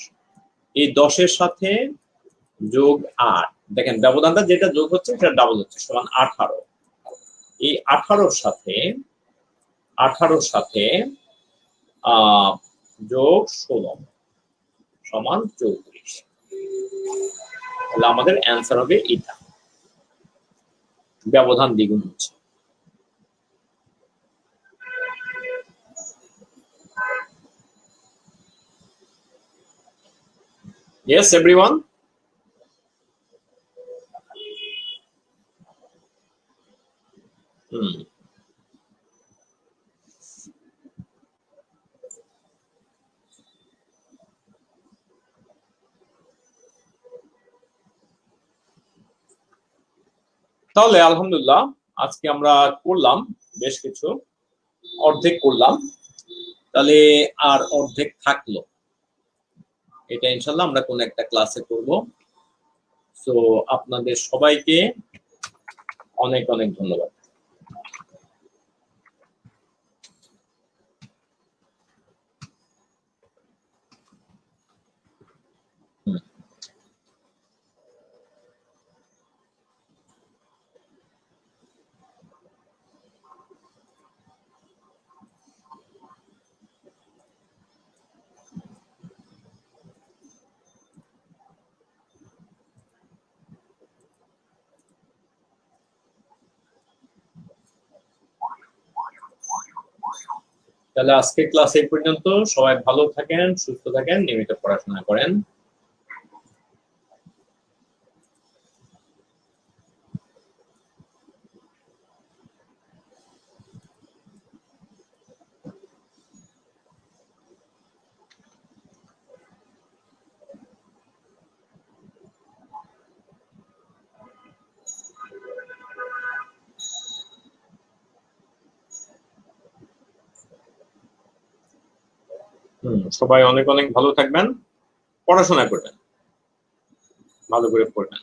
এই 10 এর সাথে যোগ 8, দেখেন ব্যবধানটা যেটা যোগ হচ্ছে সেটা ডাবল হচ্ছে, সমান 18। এই 18 সাথে যোগ 16 সমান 34। তাহলে আমাদের অ্যান্সার হবে এটা, ব্যবধান দ্বিগুণ হচ্ছে। Yes, everyone? তাহলে আলহামদুলিল্লাহ আজকে আমরা করলাম বেশ কিছু, অর্ধেক করলাম। তাহলে আর অর্ধেক থাকলো, এটা ইনশাল্লাহ আমরা কোন একটা ক্লাসে করব। সো আপনাদের সবাইকে অনেক অনেক ধন্যবাদ। তাহলে আজকে ক্লাস এই পর্যন্ত। সবাই ভালো থাকেন, সুস্থ থাকেন, নিয়মিত পড়াশোনা করেন। সবাই অনেক অনেক ভালো থাকবেন, পড়াশোনা করবেন, ভালো করে পড়বেন।